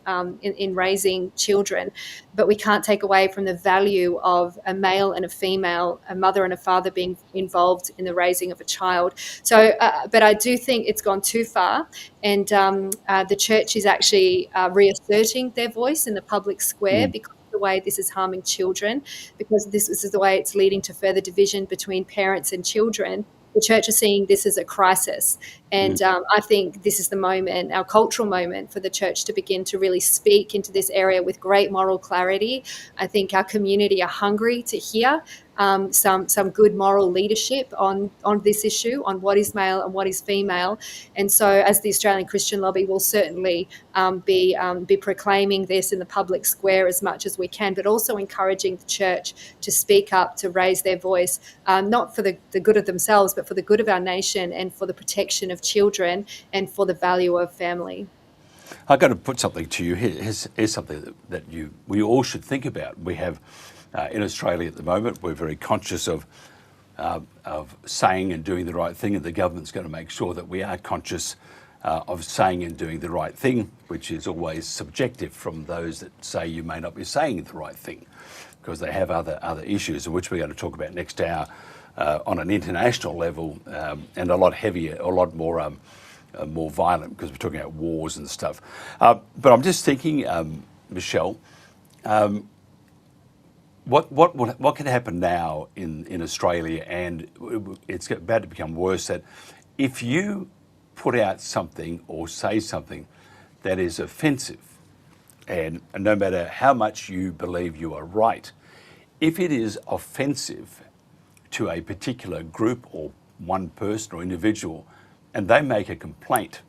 in raising children. But we can't take away from the value of a male and a female, a mother and a father being involved in the raising of a child. So, but I do think it's gone too far, and the church is actually reasserting their voice in the public square because of the way this is harming children, because this is the way it's leading to further division between parents and children. The church is seeing this as a crisis. And I think this is the moment, our cultural moment, for the church to begin to really speak into this area with great moral clarity. I think our community are hungry to hear some good moral leadership on this issue, on what is male and what is female. And so as the Australian Christian Lobby, will certainly be proclaiming this in the public square as much as we can, but also encouraging the church to speak up, to raise their voice, not for the good of themselves, but for the good of our nation and for the protection of children and for the value of family. I've got to put something to you. Here's something that we all should think about. We have in Australia at the moment, we're very conscious of saying and doing the right thing, and the government's going to make sure that we are conscious of saying and doing the right thing, which is always subjective from those that say you may not be saying the right thing, because they have other issues, of which we're going to talk about next hour on an international level, and a lot heavier, a lot more violent, because we're talking about wars and stuff. But I'm just thinking, Michelle, what can happen now in Australia, and it's about to become worse, that if you put out something or say something that is offensive, and no matter how much you believe you are right, if it is offensive to a particular group or one person or individual, and they make a complaint,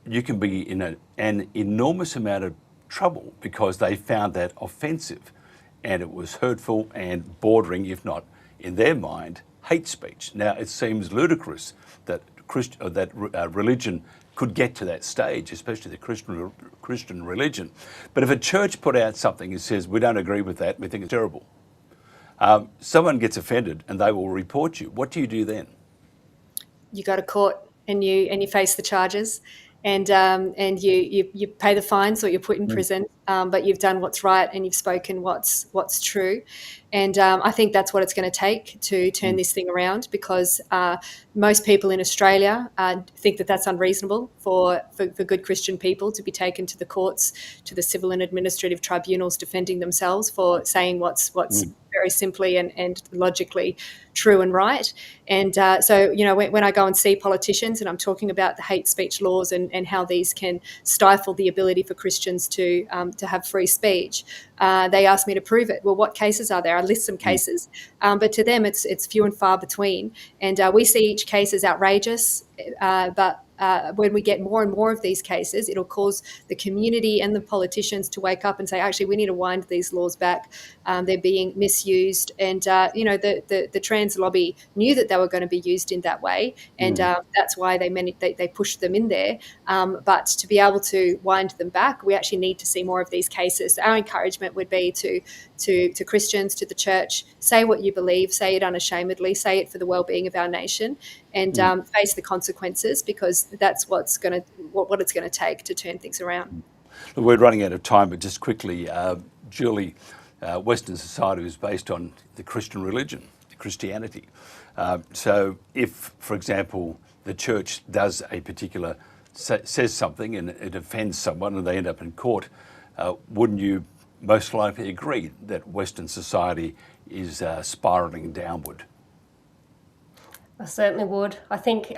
you can be in an enormous amount of trouble because they found that offensive, and it was hurtful and bordering, if not in their mind, hate speech. Now, it seems ludicrous that religion could get to that stage, especially the Christian religion. But if a church put out something and says, we don't agree with that, we think it's terrible, someone gets offended and they will report you. What do you do then? You go to court and you face the charges, and you pay the fines or you're put in prison, but you've done what's right and you've spoken what's true. And I think that's what it's going to take to turn this thing around, because most people in Australia think that that's unreasonable for good Christian people to be taken to the courts, to the civil and administrative tribunals, defending themselves for saying what's very simply and logically true and right. And so, when I go and see politicians and I'm talking about the hate speech laws and how these can stifle the ability for Christians to have free speech, they ask me to prove it. Well, what cases are there? I list some cases, but to them it's few and far between. And we see each case as outrageous, but when we get more and more of these cases, it'll cause the community and the politicians to wake up and say, actually, we need to wind these laws back. They're being misused. And, the trans lobby knew that they were going to be used in that way. And that's why they pushed them in there. But to be able to wind them back, we actually need to see more of these cases. So our encouragement would be to Christians, to the church, say what you believe, say it unashamedly, say it for the well-being of our nation, and face the consequences, because that's what it's going to take to turn things around. Look, we're running out of time, but just quickly, Julie, Western society is based on the Christian religion, Christianity. So if, for example, the church does a particular, says something and it offends someone and they end up in court, wouldn't you most likely agree that Western society is spiralling downward? I certainly would. I think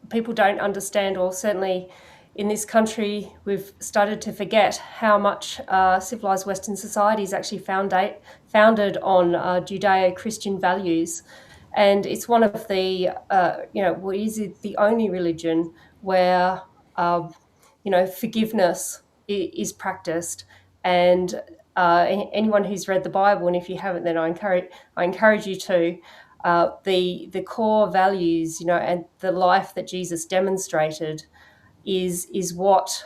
people don't understand, or certainly in this country, we've started to forget how much civilised Western society is actually founded on Judeo-Christian values. And it's one of the, is it the only religion where, forgiveness is practiced. And anyone who's read the Bible, and if you haven't, then I encourage you to. The core values, and the life that Jesus demonstrated is what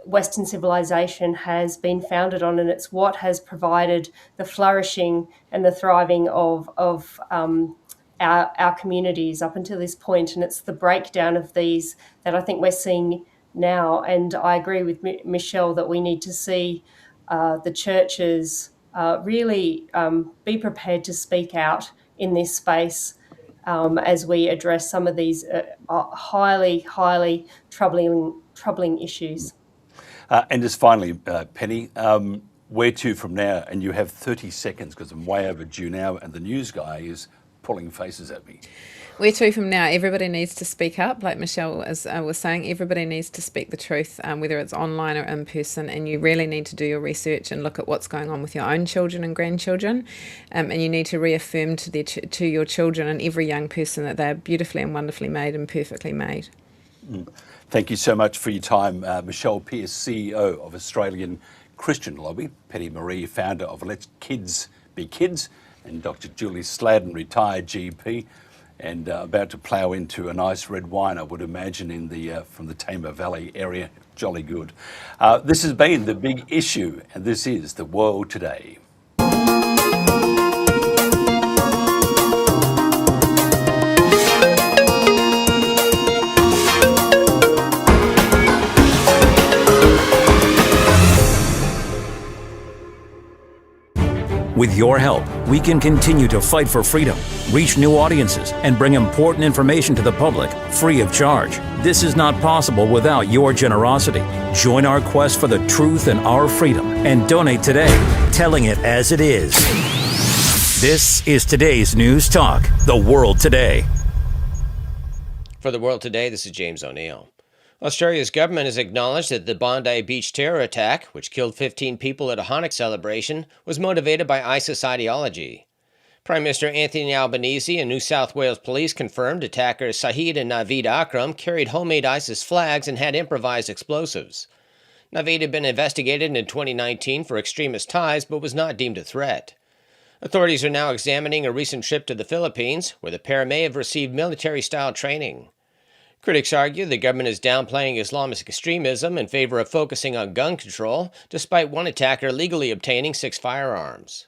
Western civilization has been founded on, and it's what has provided the flourishing and the thriving of our communities up until this point. And it's the breakdown of these that I think we're seeing now. And I agree with Michelle that we need to see the churches really be prepared to speak out in this space as we address some of these highly troubling issues. And just finally, Penny, where to from now? And you have 30 seconds because I'm way overdue now, and the news guy is pulling faces at me. Where to from now? Everybody needs to speak up, like Michelle was saying. Everybody needs to speak the truth, whether it's online or in person, and you really need to do your research and look at what's going on with your own children and grandchildren, and you need to reaffirm to your children and every young person that they're beautifully and wonderfully made and perfectly made. Thank you so much for your time, Michelle Pearce, CEO of Australian Christian Lobby, Penny Marie, founder of Let Kids Be Kids, and Dr. Julie Sladden, retired GP, and about to plough into a nice red wine, I would imagine, from the Tamar Valley area. Jolly good. This has been The Big Issue, and this is The World Today. With your help, we can continue to fight for freedom, reach new audiences, and bring important information to the public free of charge. This is not possible without your generosity. Join our quest for the truth and our freedom and donate today, telling it as it is. This is today's News Talk, The World Today. For The World Today, this is James O'Neill. Australia's government has acknowledged that the Bondi Beach terror attack, which killed 15 people at a Hanukkah celebration, was motivated by ISIS ideology. Prime Minister Anthony Albanese and New South Wales Police confirmed attackers Saeed and Naveed Akram carried homemade ISIS flags and had improvised explosives. Naveed had been investigated in 2019 for extremist ties but was not deemed a threat. Authorities are now examining a recent trip to the Philippines, where the pair may have received military-style training. Critics argue the government is downplaying Islamist extremism in favor of focusing on gun control, despite one attacker legally obtaining 6 firearms.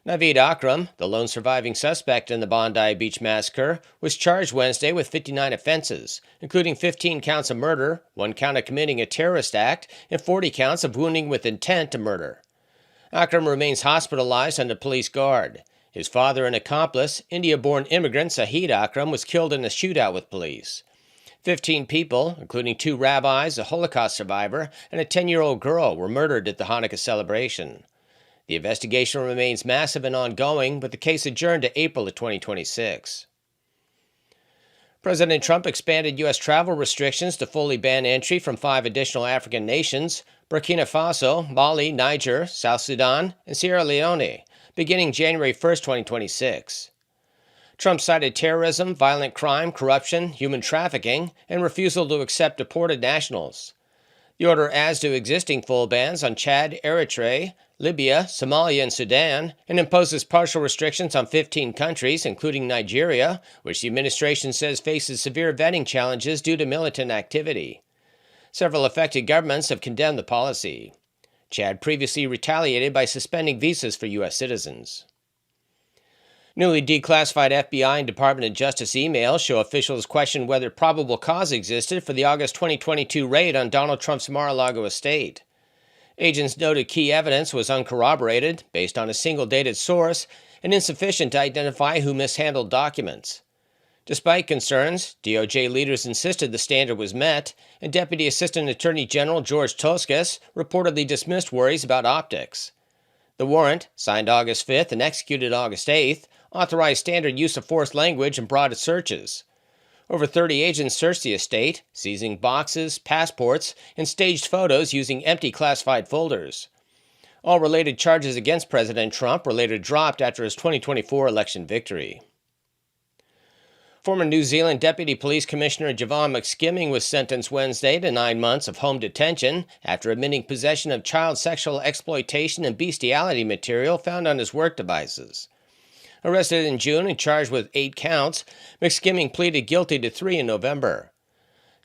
Naveed Akram, the lone surviving suspect in the Bondi Beach massacre, was charged Wednesday with 59 offenses, including 15 counts of murder, 1 count of committing a terrorist act, and 40 counts of wounding with intent to murder. Akram remains hospitalized under police guard. His father and accomplice, India-born immigrant Saeed Akram, was killed in a shootout with police. 15 people, including 2 rabbis, a Holocaust survivor, and a 10-year-old girl, were murdered at the Hanukkah celebration. The investigation remains massive and ongoing, with the case adjourned to April of 2026. President Trump expanded U.S. travel restrictions to fully ban entry from 5 additional African nations, Burkina Faso, Mali, Niger, South Sudan, and Sierra Leone, beginning January 1, 2026. Trump cited terrorism, violent crime, corruption, human trafficking, and refusal to accept deported nationals. The order adds to existing full bans on Chad, Eritrea, Libya, Somalia, and Sudan, and imposes partial restrictions on 15 countries, including Nigeria, which the administration says faces severe vetting challenges due to militant activity. Several affected governments have condemned the policy. Chad previously retaliated by suspending visas for U.S. citizens. Newly declassified FBI and Department of Justice emails show officials question whether probable cause existed for the August 2022 raid on Donald Trump's Mar-a-Lago estate. Agents noted key evidence was uncorroborated, based on a single dated source, and insufficient to identify who mishandled documents. Despite concerns, DOJ leaders insisted the standard was met, and Deputy Assistant Attorney General George Toscas reportedly dismissed worries about optics. The warrant, signed August 5th and executed August 8th, authorized standard use of force language and broad searches. Over 30 agents searched the estate, seizing boxes, passports, and staged photos using empty classified folders. All related charges against President Trump were later dropped after his 2024 election victory. Former New Zealand Deputy Police Commissioner Javon McSkimming was sentenced Wednesday to 9 months of home detention after admitting possession of child sexual exploitation and bestiality material found on his work devices. Arrested in June and charged with 8 counts, McSkimming pleaded guilty to 3 in November.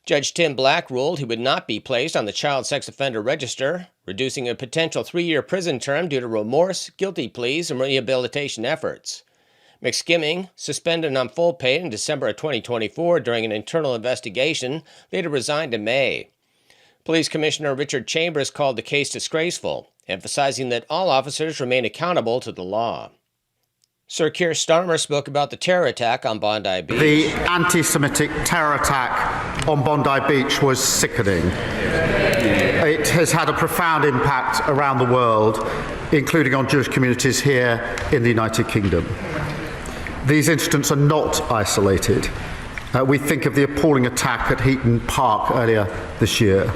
Judge Tim Black ruled he would not be placed on the child sex offender register, reducing a potential 3-year prison term due to remorse, guilty pleas, and rehabilitation efforts. McSkimming, suspended on full pay in December of 2024 during an internal investigation, later resigned in May. Police Commissioner Richard Chambers called the case disgraceful, emphasizing that all officers remain accountable to the law. Sir Keir Starmer spoke about the terror attack on Bondi Beach. The anti-Semitic terror attack on Bondi Beach was sickening. It has had a profound impact around the world, including on Jewish communities here in the United Kingdom. These incidents are not isolated. We think of the appalling attack at Heaton Park earlier this year,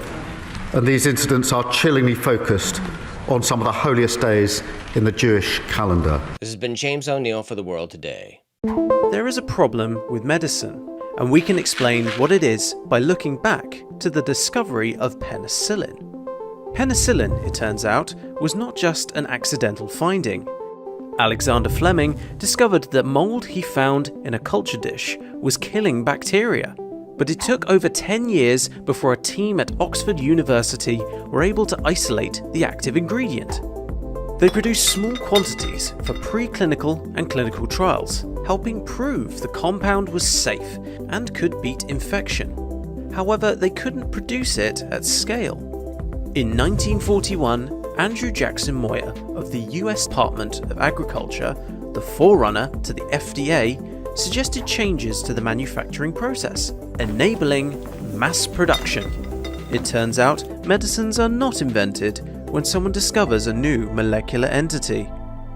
and these incidents are chillingly focused on some of the holiest days in the Jewish calendar. This has been James O'Neill for The World Today. There is a problem with medicine, and we can explain what it is by looking back to the discovery of penicillin. Penicillin, it turns out, was not just an accidental finding. Alexander Fleming discovered that mold he found in a culture dish was killing bacteria. But it took over 10 years before a team at Oxford University were able to isolate the active ingredient. They produced small quantities for preclinical and clinical trials, helping prove the compound was safe and could beat infection. However, they couldn't produce it at scale. In 1941, Andrew Jackson Moyer of the US Department of Agriculture, the forerunner to the FDA, suggested changes to the manufacturing process, enabling mass production. It turns out medicines are not invented when someone discovers a new molecular entity.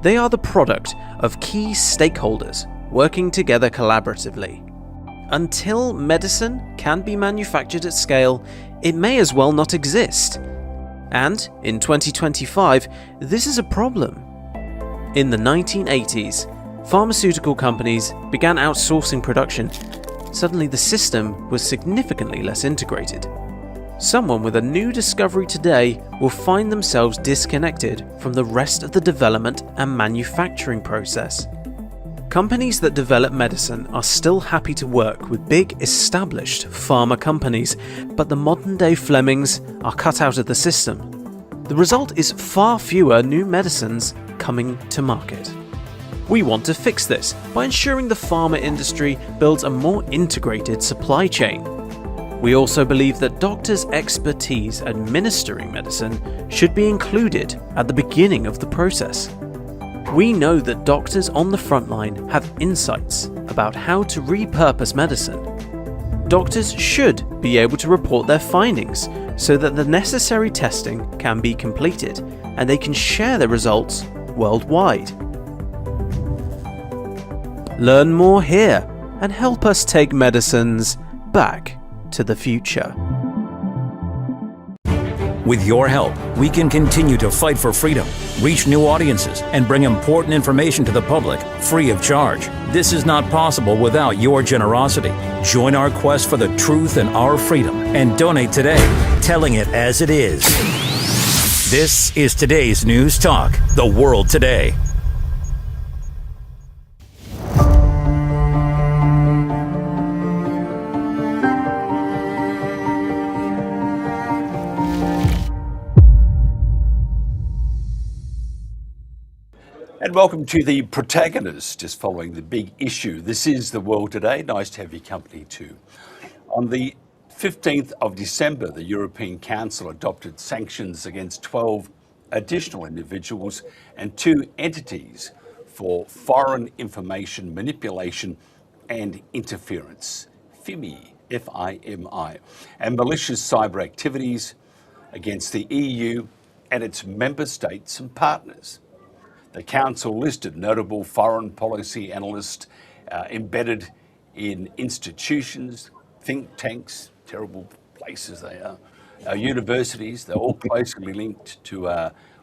They are the product of key stakeholders working together collaboratively. Until medicine can be manufactured at scale, it may as well not exist. And in 2025, this is a problem. In the 1980s, pharmaceutical companies began outsourcing production. Suddenly the system was significantly less integrated. Someone with a new discovery today will find themselves disconnected from the rest of the development and manufacturing process. Companies that develop medicine are still happy to work with big established pharma companies, but the modern day Flemings are cut out of the system. The result is far fewer new medicines coming to market. We want to fix this by ensuring the pharma industry builds a more integrated supply chain. We also believe that doctors' expertise administering medicine should be included at the beginning of the process. We know that doctors on the front line have insights about how to repurpose medicine. Doctors should be able to report their findings so that the necessary testing can be completed and they can share their results worldwide. Learn more here and help us take medicines back to the future. With your help, we can continue to fight for freedom, reach new audiences, and bring important information to the public free of charge. This is not possible without your generosity. Join our quest for the truth and our freedom and donate today, telling it as it is. This is today's News Talk, The World Today. And welcome to the Protagonists, just following the big issue. This is The World Today. Nice to have your company too. On the 15th of December, the European Council adopted sanctions against 12 additional individuals and 2 entities for foreign information manipulation and interference, FIMI, F-I-M-I, and malicious cyber activities against the EU and its member states and partners. The Council listed notable foreign policy analysts embedded in institutions, think tanks, terrible places they are, our universities, they're all closely linked to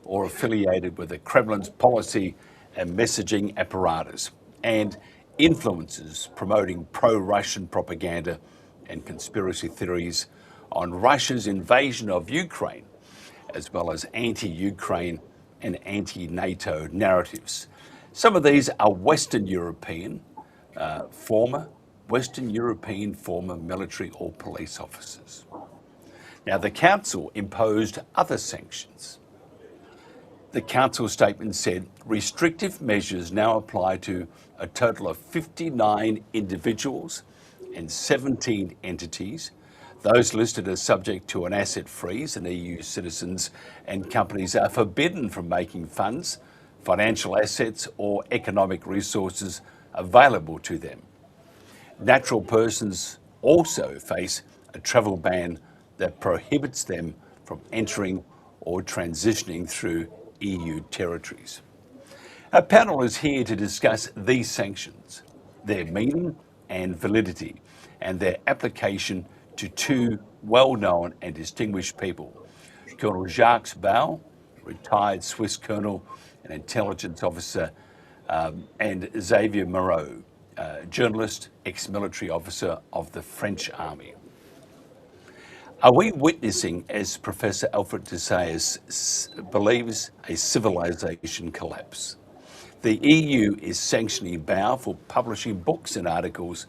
or affiliated with the Kremlin's policy and messaging apparatus, and influencers promoting pro-Russian propaganda and conspiracy theories on Russia's invasion of Ukraine, as well as anti-Ukraine and anti-NATO narratives. Some of these are former Western European former military or police officers. Now, the Council imposed other sanctions. The Council statement said restrictive measures now apply to a total of 59 individuals and 17 entities. Those listed as subject to an asset freeze, and EU citizens and companies are forbidden from making funds, financial assets, or economic resources available to them. Natural persons also face a travel ban that prohibits them from entering or transitioning through EU territories. Our panel is here to discuss these sanctions, their meaning and validity, and their application to two well-known and distinguished people, Colonel Jacques Bau, retired Swiss colonel and intelligence officer, and Xavier Moreau, journalist, ex-military officer of the French army. Are we witnessing, as Professor Alfred de Sayers believes, a civilization collapse? The EU is sanctioning Bau for publishing books and articles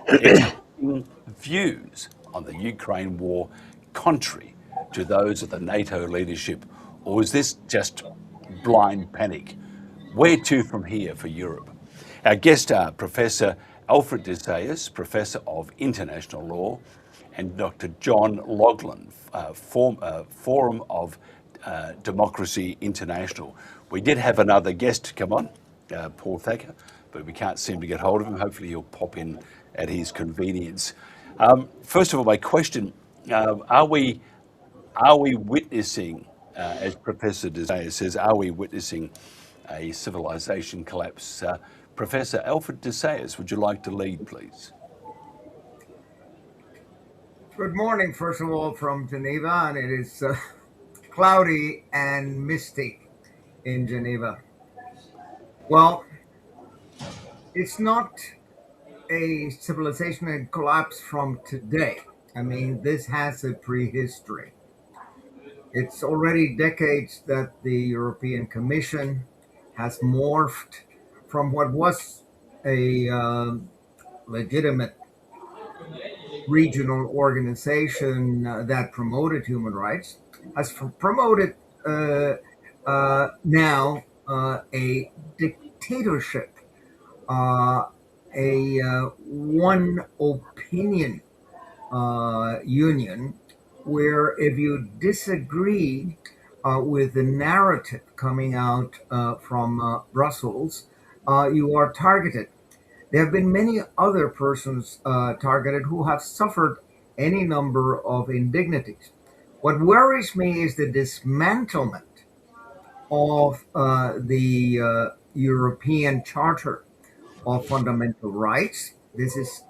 expressing views on the Ukraine war contrary to those of the NATO leadership, or is this just blind panic? Where to from here for Europe? Our guests are Professor Alfred de Sayers, Professor of International Law, and Dr. John Loglan, Forum of Democracy International. We did have another guest come on, Paul Thacker, but we can't seem to get hold of him. Hopefully he'll pop in at his convenience. First of all, my question, are we witnessing, as Professor de Sayers says, are we witnessing a civilization collapse? Professor Alfred de Sayers, would you like to lead, please? Good morning, first of all, from Geneva, and it is cloudy and misty in Geneva. Well, it's not a civilization collapse from today. I mean, this has a prehistory. It's already decades that the European Commission has morphed from what was a legitimate regional organization that promoted human rights, has promoted now a dictatorship, a one opinion union, where if you disagree with the narrative coming out from Brussels, you are targeted. There have been many other persons targeted who have suffered any number of indignities. What worries me is the dismantlement of the European Charter of Fundamental Rights. This is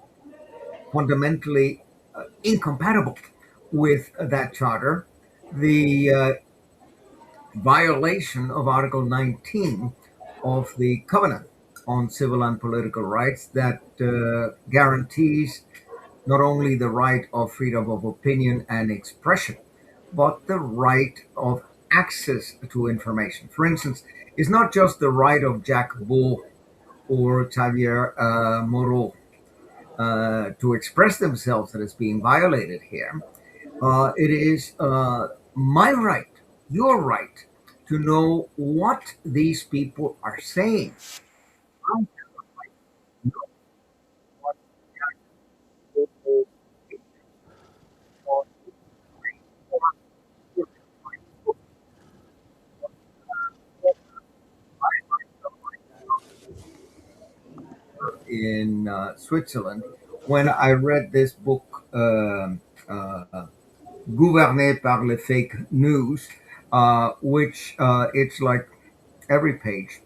fundamentally incompatible with that charter. The violation of Article 19 of the Covenant on Civil and Political Rights that guarantees not only the right of freedom of opinion and expression, but the right of access to information. For instance, it's not just the right of Jacques Beau or Xavier Moreau to express themselves that is being violated here. It is my right, your right, to know what these people are saying. In Switzerland, when I read this book, Gouverné par les fake news, which it's like every page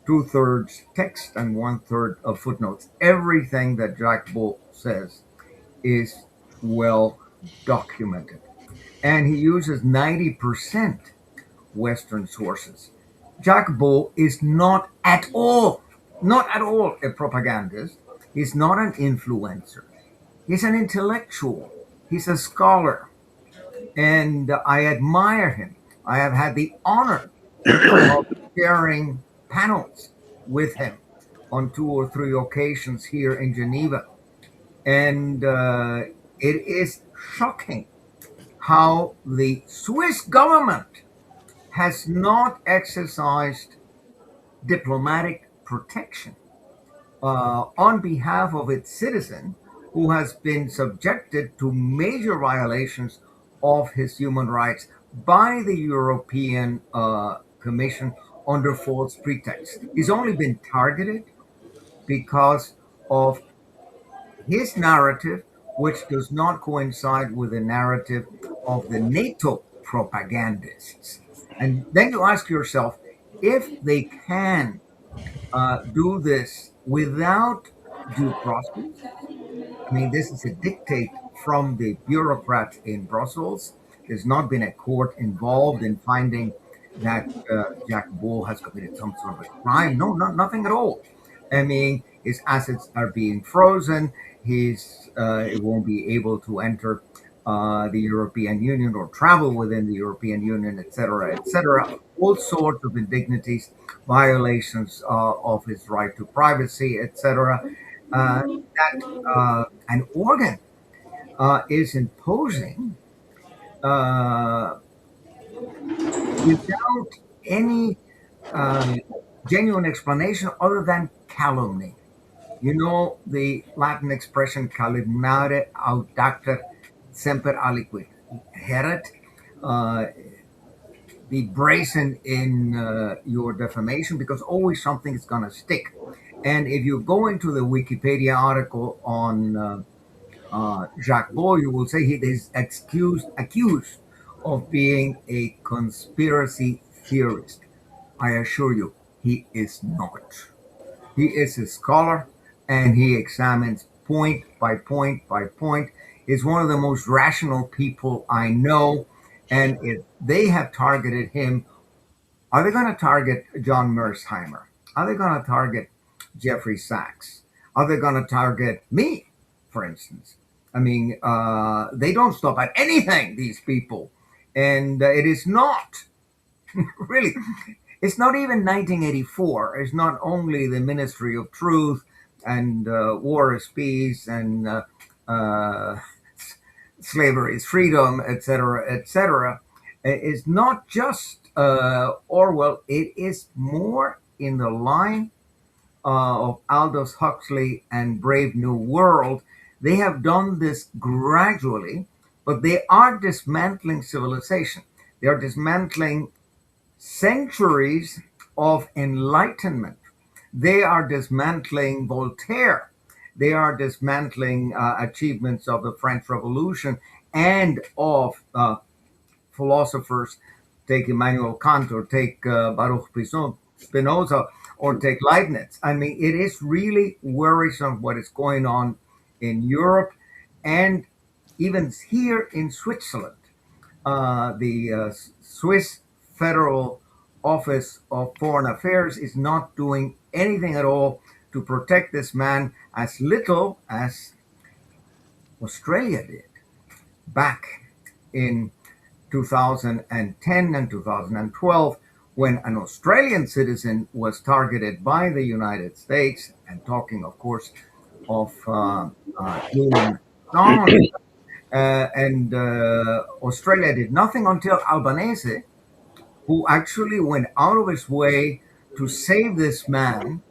2/3 text and 1/3 of footnotes. Everything that Jack Bull says is well documented. And he uses 90% Western sources. Jack Bull is not at all a propagandist. He's not an influencer. He's an intellectual. He's a scholar. And I admire him. I have had the honor of sharing panels with him on 2 or 3 occasions here in Geneva. And it is shocking how the Swiss government has not exercised diplomatic protection on behalf of its citizen who has been subjected to major violations of his human rights by the European Commission under false pretext. He's only been targeted because of his narrative, which does not coincide with the narrative of the NATO propagandists. And then you ask yourself, if they can do this without due process, I mean, this is a dictate from the bureaucrats in Brussels. There's not been a court involved in finding that Jack Bull has committed some sort of a crime. No, nothing at all. I mean, his assets are being frozen. He won't be able to enter the European Union or travel within the European Union, etc., etc. All sorts of indignities, violations of his right to privacy, etc. That an organ is imposing without any genuine explanation other than calumny. You know the Latin expression calumniare audacter semper aliquid. Herit, be brazen in your defamation because always something is going to stick. And if you go into the Wikipedia article on Jacques Bull, you will say he is accused of being a conspiracy theorist. I assure you, he is not. He is a scholar and he examines point by point by point. He's one of the most rational people I know. And if they have targeted him, are they going to target John Mersheimer? Are they going to target Jeffrey Sachs? Are they going to target me, for instance? I mean, they don't stop at anything, these people. And it is not, really, it's not even 1984. It's not only the Ministry of Truth and War is Peace and slavery is freedom, etc., etc. It's not just Orwell. It is more in the line of Aldous Huxley and Brave New World. They have done this gradually, but they are dismantling civilization. They are dismantling centuries of enlightenment. They are dismantling Voltaire. They are dismantling achievements of the French Revolution and of philosophers. Take Immanuel Kant or take Baruch Spinoza or take Leibniz. I mean, it is really worrisome what is going on in Europe and even here in Switzerland. The Swiss Federal Office of Foreign Affairs is not doing anything at all to protect this man, as little as Australia did back in 2010 and 2012, when an Australian citizen was targeted by the United States, and talking, of course, of Julian Assange. And Australia did nothing until Albanese, who actually went out of his way to save this man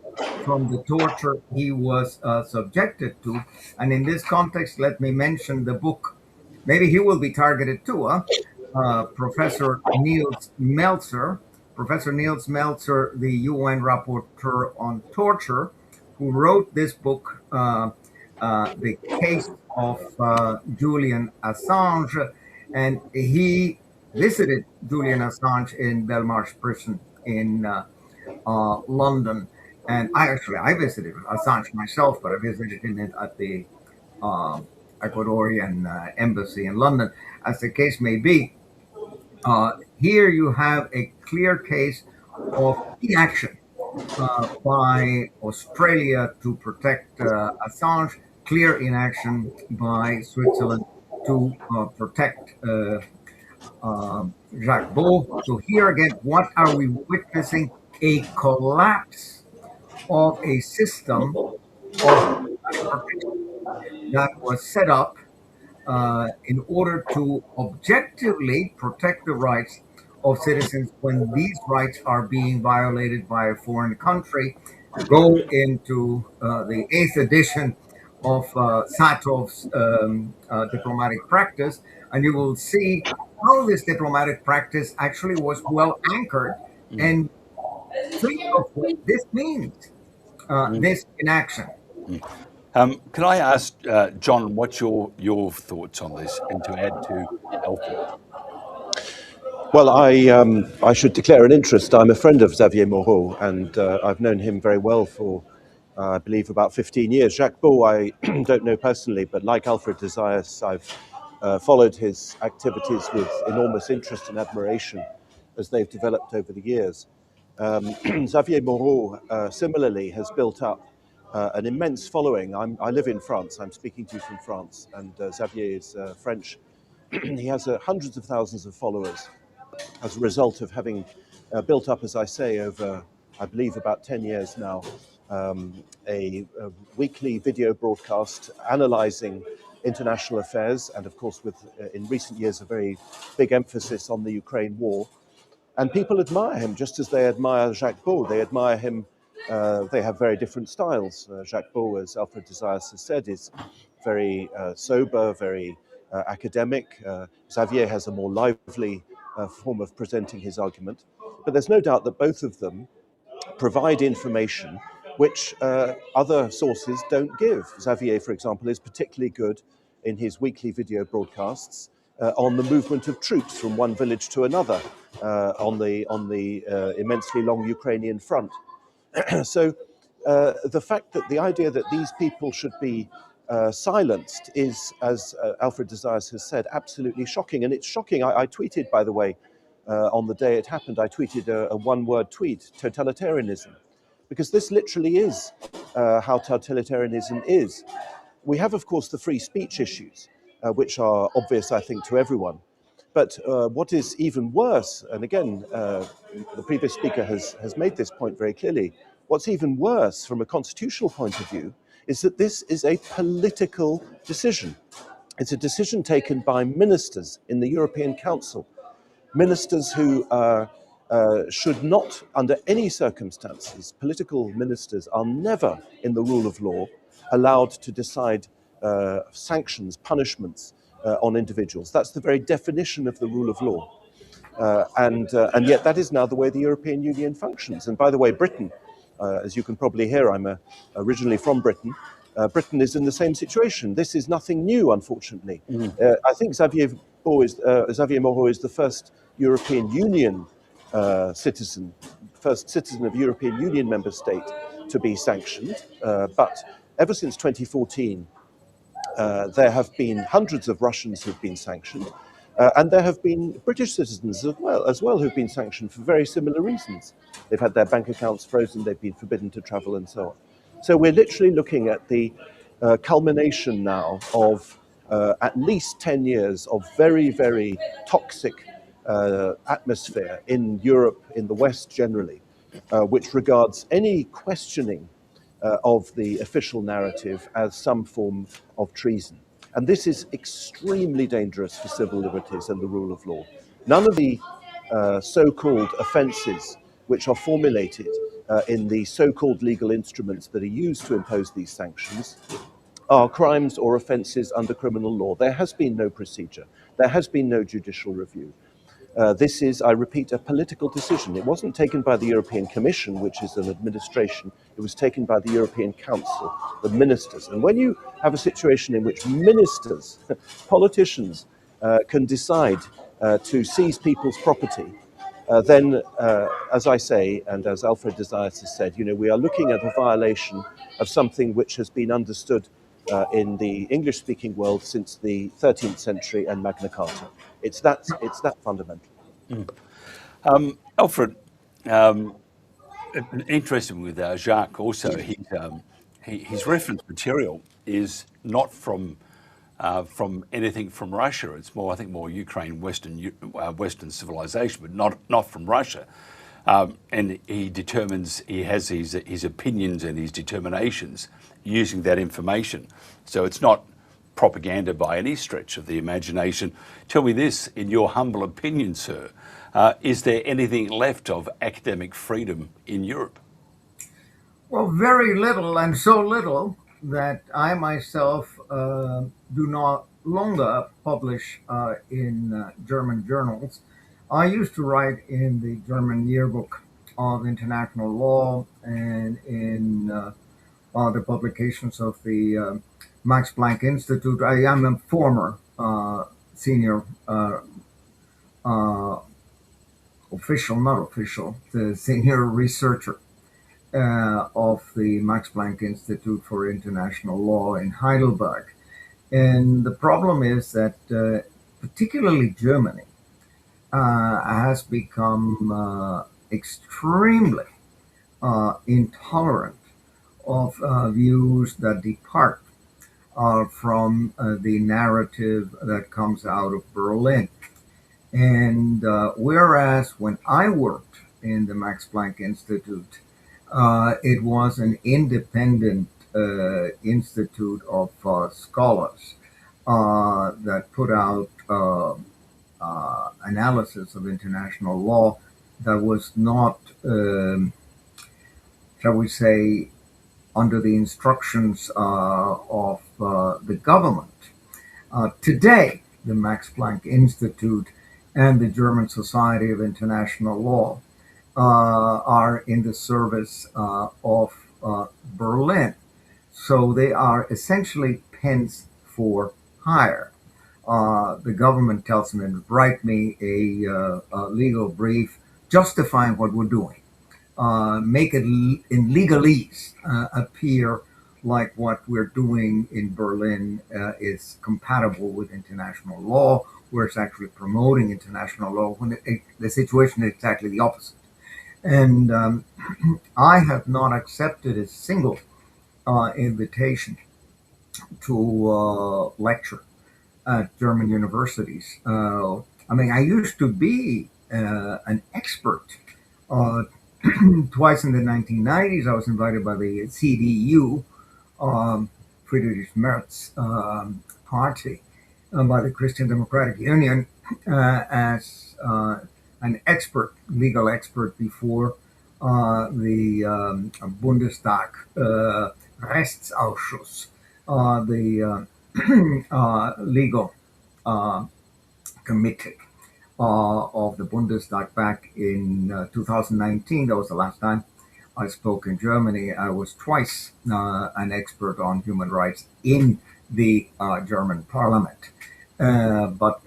from the torture he was subjected to. And in this context, let me mention the book. Maybe he will be targeted too, Professor Niels Melzer. Professor Niels Melzer, the UN rapporteur on torture, who wrote this book, The Case of Julian Assange. And he visited Julian Assange in Belmarsh prison in London. And I visited Assange myself, but I visited him at the Ecuadorian embassy in London, as the case may be. Here you have a clear case of inaction by Australia to protect Assange, clear inaction by Switzerland to protect Jacques Beau. So here again, what are we witnessing? A collapse of a system of protection that was set up in order to objectively protect the rights of citizens when these rights are being violated by a foreign country. Go into the 8th edition of Satov's diplomatic practice, and you will see how this diplomatic practice actually was well anchored. And think of what this means, this inaction. Can I ask John, what's your thoughts on this, and to add to Alfred? Well, I should declare an interest. I'm a friend of Xavier Moreau, and I've known him very well for, I believe, about 15 years. Jacques Beau, I don't know personally, but like Alfred de Zayas, I've followed his activities with enormous interest and admiration as they've developed over the years. Xavier Moreau, similarly, has built up an immense following. I live in France. I'm speaking to you from France, and Xavier is French. He has hundreds of thousands of followers as a result of having built up, as I say, over, I believe, about 10 years now, a weekly video broadcast analysing international affairs, and of course with, in recent years, a very big emphasis on the Ukraine war. And people admire him just as they admire Jacques Beau. They admire him. They have very different styles. Jacques Beau, as Alfred de Zayas has said, is very sober, very academic. Xavier has a more lively form of presenting his argument. But there's no doubt that both of them provide information which other sources don't give. Xavier, for example, is particularly good in his weekly video broadcasts on the movement of troops from one village to another on the immensely long Ukrainian front. So the fact that the idea that these people should be silenced is, as Alfred de Zayas has said, absolutely shocking. And it's shocking. I tweeted, by the way, on the day it happened, I tweeted a one-word tweet, totalitarianism, because this literally is how totalitarianism is. We have, of course, the free speech issues, which are obvious, I think, to everyone. But what is even worse, and again, the previous speaker has made this point very clearly, what's even worse from a constitutional point of view is that this is a political decision. It's a decision taken by ministers in the European Council, ministers who should not, under any circumstances, political ministers are never, in the rule of law, allowed to decide sanctions, punishments on individuals. That's the very definition of the rule of law. And yet that is now the way the European Union functions. And by the way, Britain, as you can probably hear, I'm originally from Britain. Britain is in the same situation. This is nothing new, unfortunately. I think Xavier Moreau is the first European Union citizen, first citizen of European Union member state to be sanctioned. But ever since 2014, there have been hundreds of Russians who've been sanctioned, and there have been British citizens as well who've been sanctioned for very similar reasons. They've had their bank accounts frozen, they've been forbidden to travel, and so on. So we're literally looking at the culmination now of at least 10 years of very, very toxic atmosphere in Europe, in the West generally, which regards any questioning of the official narrative as some form of treason. And this is extremely dangerous for civil liberties and the rule of law. None of the so-called offences which are formulated in the so-called legal instruments that are used to impose these sanctions are crimes or offences under criminal law. There has been no procedure. There has been no judicial review. This is, I repeat, a political decision. It wasn't taken by the European Commission, which is an administration. It was taken by the European Council, the ministers. And when you have a situation in which ministers, politicians, can decide to seize people's property then, as I say, and as Alfred Desires has said, we are looking at a violation of something which has been understood in the English-speaking world since the 13th century and Magna Carta. It's that fundamental. Alfred, interesting with Jacques also, his reference material is not from anything from Russia. It's more, I think, more Ukraine, Western civilization, but not from Russia. And he determines, he has his opinions and his determinations using that information. So it's not propaganda by any stretch of the imagination. Tell me this, in your humble opinion, sir, is there anything left of academic freedom in Europe? Well, very little, and so little that I myself do not longer publish in German journals. I used to write in the German Yearbook of International Law and in the publications of the Max Planck Institute. I am a former senior the senior researcher of the Max Planck Institute for International Law in Heidelberg. And the problem is that particularly Germany has become extremely intolerant of views that depart from the narrative that comes out of Berlin. And whereas when I worked in the Max Planck Institute, it was an independent institute of scholars that put out analysis of international law that was not, shall we say, under the instructions of the government. Today, the Max Planck Institute and the German Society of International Law are in the service of Berlin. So they are essentially pens for hire. The government tells them, write me a legal brief justifying what we're doing. Make it in legalese appear like what we're doing in Berlin is compatible with international law, where it's actually promoting international law, when the situation is exactly the opposite. And I have not accepted a single invitation to lecture at German universities. I used to be an expert. Twice in the 1990s, I was invited by the CDU, Friedrich Merz party, by the Christian Democratic Union, as an expert, legal expert before the Bundestag Rechtsausschuss, the legal committee of the Bundestag back in 2019. That was the last time I spoke in Germany. I was twice an expert on human rights in the German parliament. But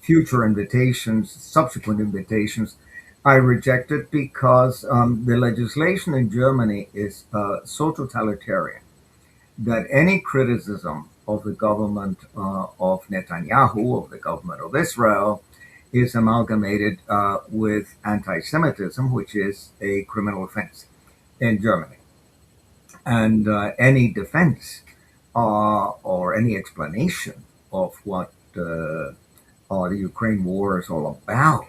future invitations, subsequent invitations, I rejected because the legislation in Germany is so totalitarian that any criticism of the government of Netanyahu, of the government of Israel, is amalgamated with anti-Semitism, which is a criminal offense in Germany. And any defense or any explanation of what the Ukraine war is all about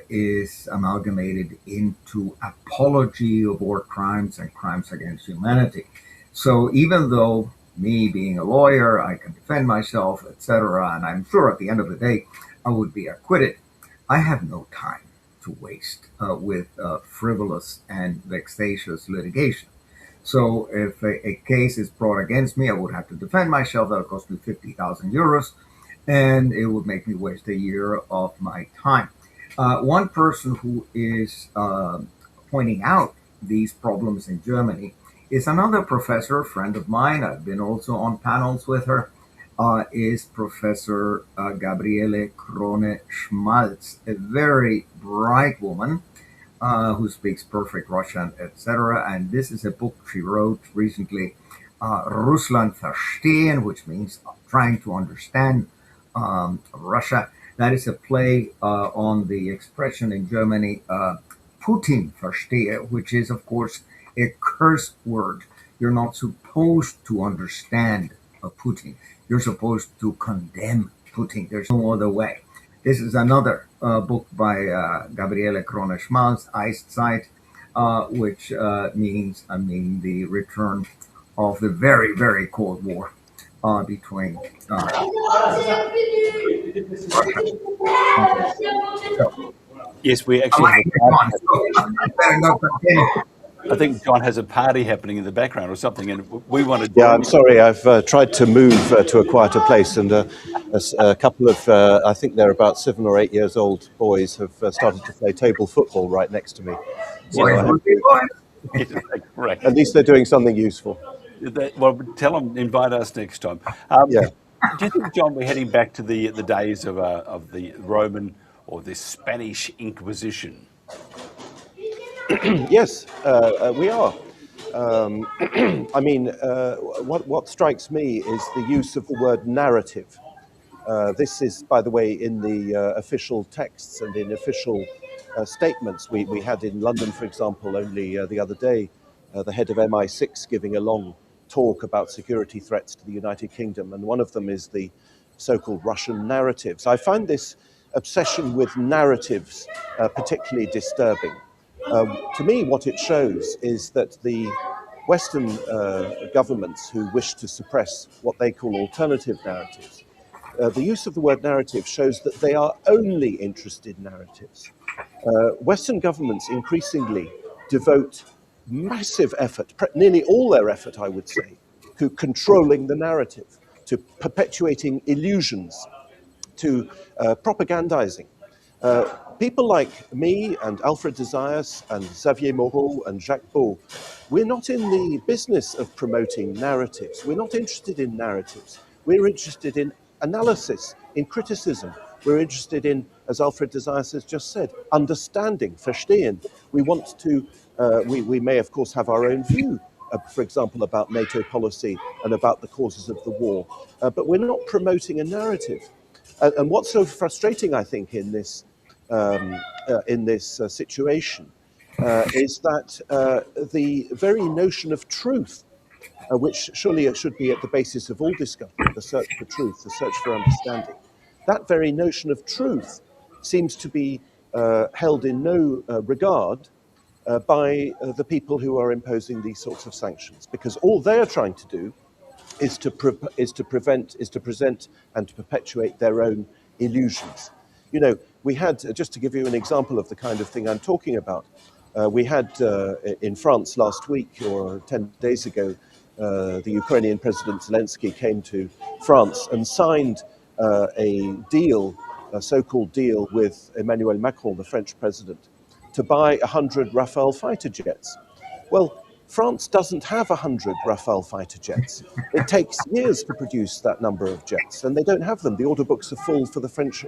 is amalgamated into apology of war crimes and crimes against humanity. So even though me being a lawyer, I can defend myself, etc., and I'm sure at the end of the day I would be acquitted, I have no time to waste with frivolous and vexatious litigation. So if a case is brought against me, I would have to defend myself. That would cost me 50,000 euros, and it would make me waste a year of my time. One person who is pointing out these problems in Germany is another professor, a friend of mine. I've been also on panels with her, is Professor Gabriele Krone-Schmalz, a very bright woman who speaks perfect Russian, etc. And this is a book she wrote recently, Russland verstehen, which means trying to understand Russia. That is a play on the expression in Germany, Putin verstehe, which is, of course, a curse word. You're not supposed to understand Putin. You're supposed to condemn Putin. There's no other way. This is another book by Gabriele Krone-Schmalz, Eiszeit, which means, the return of the very, very Cold War between Russia. Yes, we actually have a party. I think John has a party happening in the background or something, and we want to. Yeah, I'm sorry. I've tried to move to a quieter place, and a couple of, I think they're about 7 or 8 years old boys have started to play table football right next to me. So Correct. At least they're doing something useful. Well, tell them, invite us next time. Yeah. Do you think, John, we're heading back to the days of the Roman or the Spanish Inquisition? Yes, we are. I mean, what strikes me is the use of the word narrative. This is, by the way, in the official texts and in official statements. We had in London, for example, only the other day, the head of MI6 giving a long talk about security threats to the United Kingdom, and one of them is the so-called Russian narratives. I find this obsession with narratives particularly disturbing. To me, what it shows is that the Western governments who wish to suppress what they call alternative narratives, the use of the word narrative shows that they are only interested in narratives. Western governments increasingly devote massive effort, nearly all their effort, I would say, to controlling the narrative, to perpetuating illusions, to propagandizing. People like me and Alfred de Zayas and Xavier Moreau and Jacques Beau, we're not in the business of promoting narratives. We're not interested in narratives. We're interested in analysis, in criticism. We're interested in, as Alfred de Zayas has just said, understanding, verstehen. We want to, we may of course have our own view, for example, about NATO policy and about the causes of the war, but we're not promoting a narrative. And what's so frustrating, I think, in this situation is that the very notion of truth, which surely it should be at the basis of all discovery, the search for truth, the search for understanding, that very notion of truth seems to be held in no regard by the people who are imposing these sorts of sanctions, because all they're trying to do is to present and to perpetuate their own illusions. You know, we had, just to give you an example of the kind of thing I'm talking about, we had in France last week or 10 days ago, the Ukrainian President Zelensky came to France and signed a deal, a so-called deal with Emmanuel Macron, the French president, to buy 100 Rafale fighter jets. Well, France doesn't have 100 Rafale fighter jets. It takes years to produce that number of jets, and they don't have them. The order books are full for the French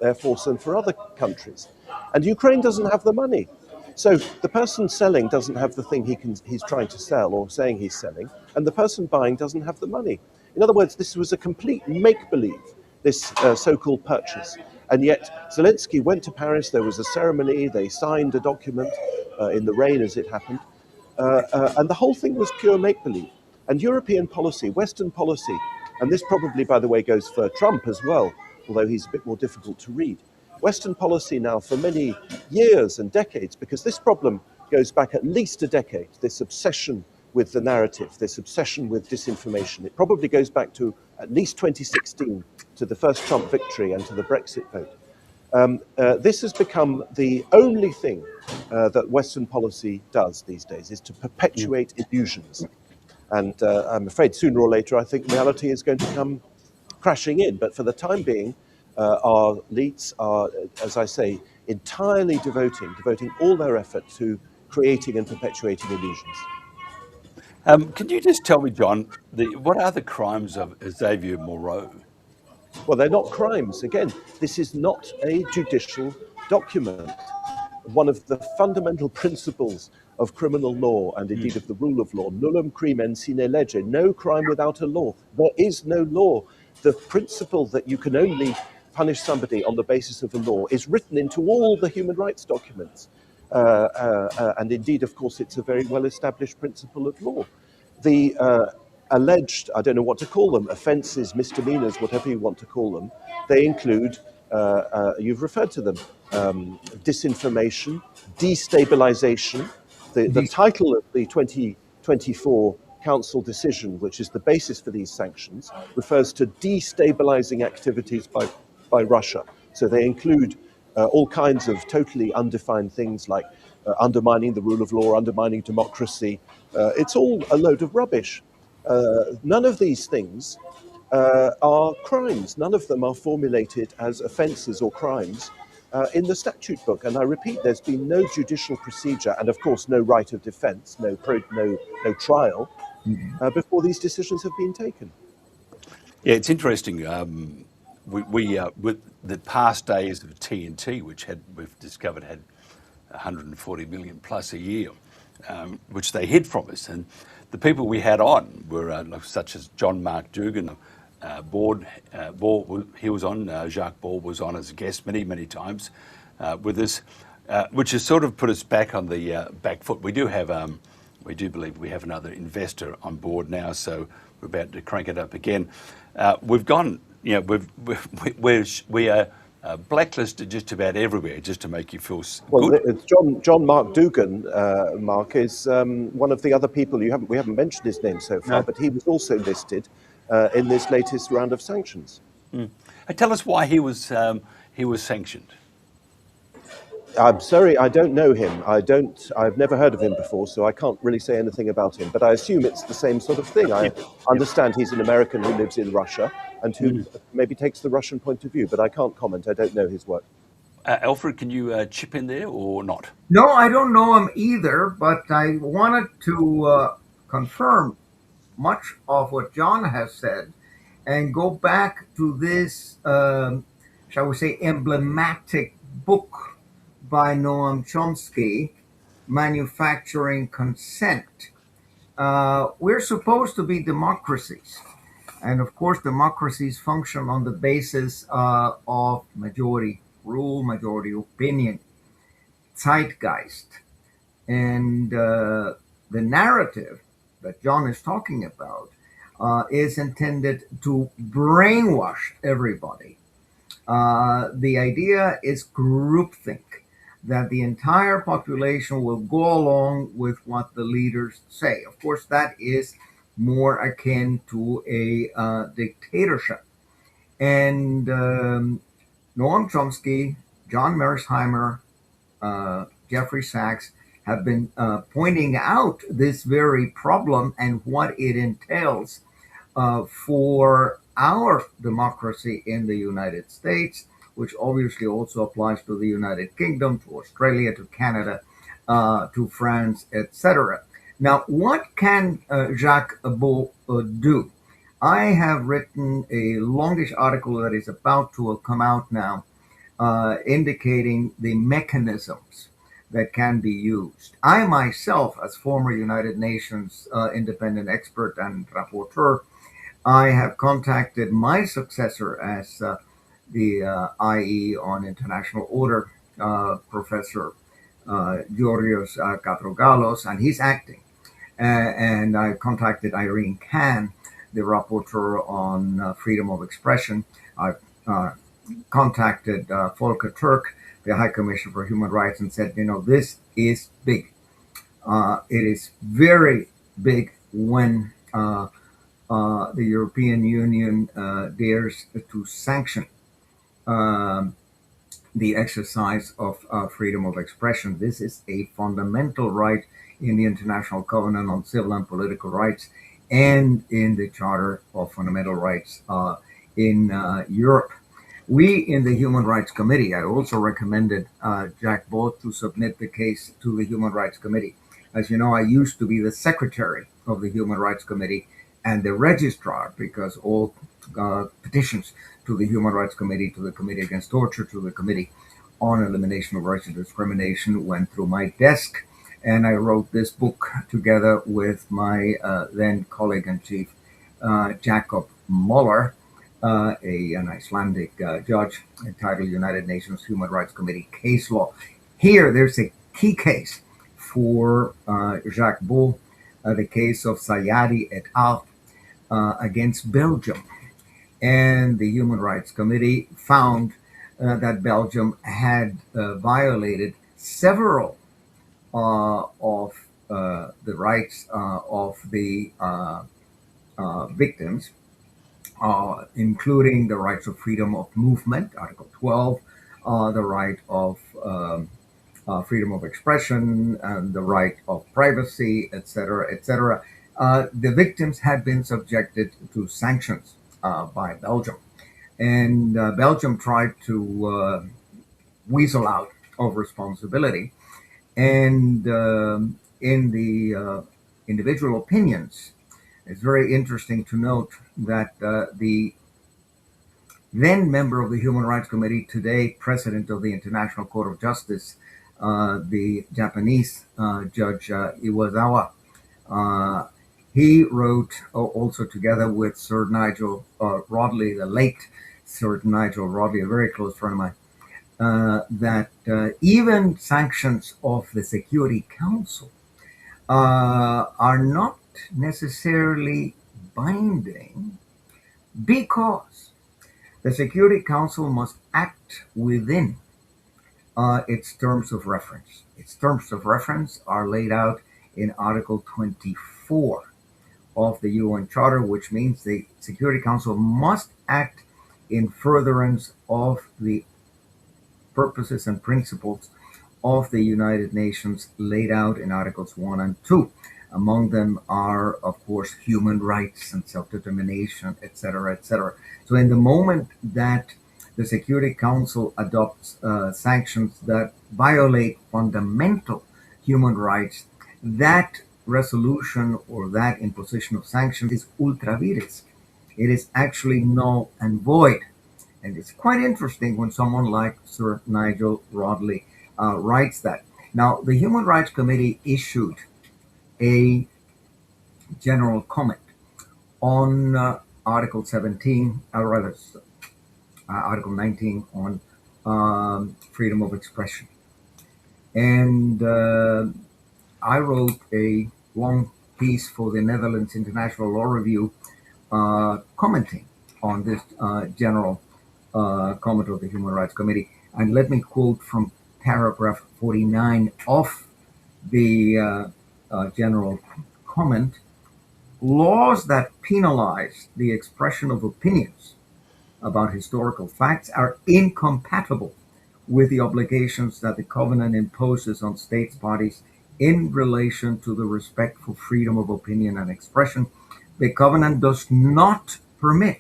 Air Force and for other countries. And Ukraine doesn't have the money. So the person selling doesn't have the thing he's trying to sell or saying he's selling, and the person buying doesn't have the money. In other words, this was a complete make-believe, this so-called purchase. And yet Zelensky went to Paris, there was a ceremony, they signed a document in the rain as it happened, and the whole thing was pure make-believe. And European policy, Western policy, and this probably, by the way, goes for Trump as well, although he's a bit more difficult to read. Western policy now for many years and decades, because this problem goes back at least a decade, this obsession with the narrative, this obsession with disinformation. It probably goes back to at least 2016, to the first Trump victory and to the Brexit vote. This has become the only thing that Western policy does these days, is to perpetuate illusions. And I'm afraid sooner or later, I think reality is going to come crashing in. But for the time being, our elites are, as I say, entirely devoting all their effort to creating and perpetuating illusions. Can you just tell me, John, what are the crimes of Xavier Moreau? Well, they're not crimes. Again, this is not a judicial document. One of the fundamental principles of criminal law and indeed of the rule of law, nullum crimen sine lege, no crime without a law. There is no law. The principle that you can only punish somebody on the basis of a law is written into all the human rights documents. And indeed, of course, it's a very well-established principle of law. The alleged, I don't know what to call them, offences, misdemeanors, whatever you want to call them, they include, you've referred to them, disinformation, destabilization. The title of the 2024 Council decision, which is the basis for these sanctions, refers to destabilizing activities by Russia. So they include all kinds of totally undefined things like undermining the rule of law, undermining democracy. It's all a load of rubbish. None of these things are crimes. None of them are formulated as offences or crimes in the statute book. And I repeat, there's been no judicial procedure and, of course, no right of defence, no trial before these decisions have been taken. Yeah, it's interesting. We with the past days of TNT, which we've discovered had 140 million plus a year, which they hid from us, and the people we had on were such as John Mark Dugan, Ball, he was on, Jacques Ball was on as a guest many times with us, which has sort of put us back on the back foot. We do believe we have another investor on board now, so we're about to crank it up again. We've gone, we are blacklisted just about everywhere, just to make you feel good. It's John Mark Dugan, Mark, is one of the other people we haven't mentioned his name so far, but he was also listed in this latest round of sanctions. Tell us why he was sanctioned. I'm sorry, I don't know him. I've never heard of him before, so I can't really say anything about him. But I assume it's the same sort of thing. I understand he's an American who lives in Russia and who maybe takes the Russian point of view, but I can't comment. I don't know his work. Alfred, can you chip in there or not? No, I don't know him either, but I wanted to confirm much of what John has said and go back to this, shall we say, emblematic book by Noam Chomsky, Manufacturing Consent. We're supposed to be democracies. And of course, democracies function on the basis of majority rule, majority opinion, zeitgeist. And the narrative that John is talking about is intended to brainwash everybody. The idea is groupthink, that the entire population will go along with what the leaders say. Of course, that is more akin to a dictatorship. And Noam Chomsky, John Mersheimer, Jeffrey Sachs have been pointing out this very problem and what it entails for our democracy in the United States, which obviously also applies to the United Kingdom, to Australia, to Canada, to France, etc. Now, what can Jacques Beau do? I have written a longish article that is about to come out now, indicating the mechanisms that can be used. I myself, as former United Nations independent expert and rapporteur, I have contacted my successor as the IE on international order, Professor Georgios Katrogalos, and he's acting. And I contacted Irene Khan, the rapporteur on freedom of expression. I've contacted Volker Turk, the High Commissioner for Human Rights, and said, this is big. It is very big when the European Union dares to sanction the exercise of freedom of expression. This is a fundamental right in the International Covenant on Civil and Political Rights and in the Charter of Fundamental Rights in Europe. We in the Human Rights Committee, I also recommended Jacques Beau to submit the case to the Human Rights Committee. As you know, I used to be the secretary of the Human Rights Committee and the registrar, because all petitions to the Human Rights Committee, to the Committee Against Torture, to the Committee on Elimination of Racial Discrimination went through my desk. And I wrote this book together with my then colleague-in-chief, Jacob Moller, an Icelandic judge, entitled United Nations Human Rights Committee Case Law. Here, there's a key case for Jacques Beau, the case of Sayadi et al. Against Belgium. And the Human Rights Committee found that Belgium had violated several of the rights of the victims, including the rights of freedom of movement, Article 12, the right of freedom of expression, and the right of privacy, etc., etc. The victims had been subjected to sanctions by Belgium. And Belgium tried to weasel out of responsibility. And in the individual opinions, it's very interesting to note that the then member of the Human Rights Committee, today president of the International Court of Justice, the Japanese Judge Iwasawa, he wrote, also together with Sir Nigel Rodley, the late Sir Nigel Rodley, a very close friend of mine, that even sanctions of the Security Council are not necessarily binding, because the Security Council must act within its terms of reference. Its terms of reference are laid out in Article 24 of the UN Charter, which means the Security Council must act in furtherance of the purposes and principles of the United Nations laid out in Articles 1 and 2. Among them are, of course, human rights and self-determination, etc., etc. So in the moment that the Security Council adopts sanctions that violate fundamental human rights, that resolution or that imposition of sanctions is ultra vires. It is actually null and void. And it's quite interesting when someone like Sir Nigel Rodley writes that. Now, the Human Rights Committee issued a general comment on Article 17, Article 19 on freedom of expression. And I wrote a long piece for the Netherlands International Law Review commenting on this general comment of the Human Rights Committee. And let me quote from paragraph 49 of the general comment. Laws that penalize the expression of opinions about historical facts are incompatible with the obligations that the Covenant imposes on states bodies in relation to the respect for freedom of opinion and expression. The Covenant does not permit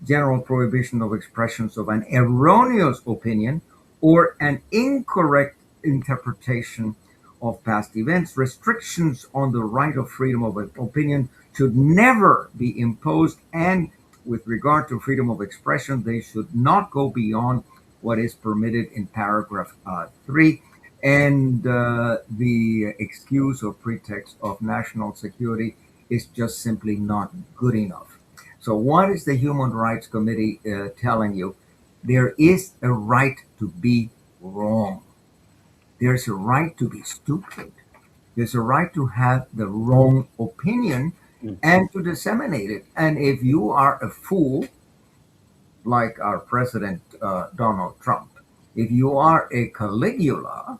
general prohibition of expressions of an erroneous opinion or an incorrect interpretation of past events. Restrictions on the right of freedom of opinion should never be imposed, and with regard to freedom of expression, they should not go beyond what is permitted in paragraph 3. And the excuse or pretext of national security is just simply not good enough. So what is the Human Rights Committee telling you? There is a right to be wrong. There's a right to be stupid. There's a right to have the wrong opinion and to disseminate it. And if you are a fool, like our President Donald Trump, if you are a Caligula,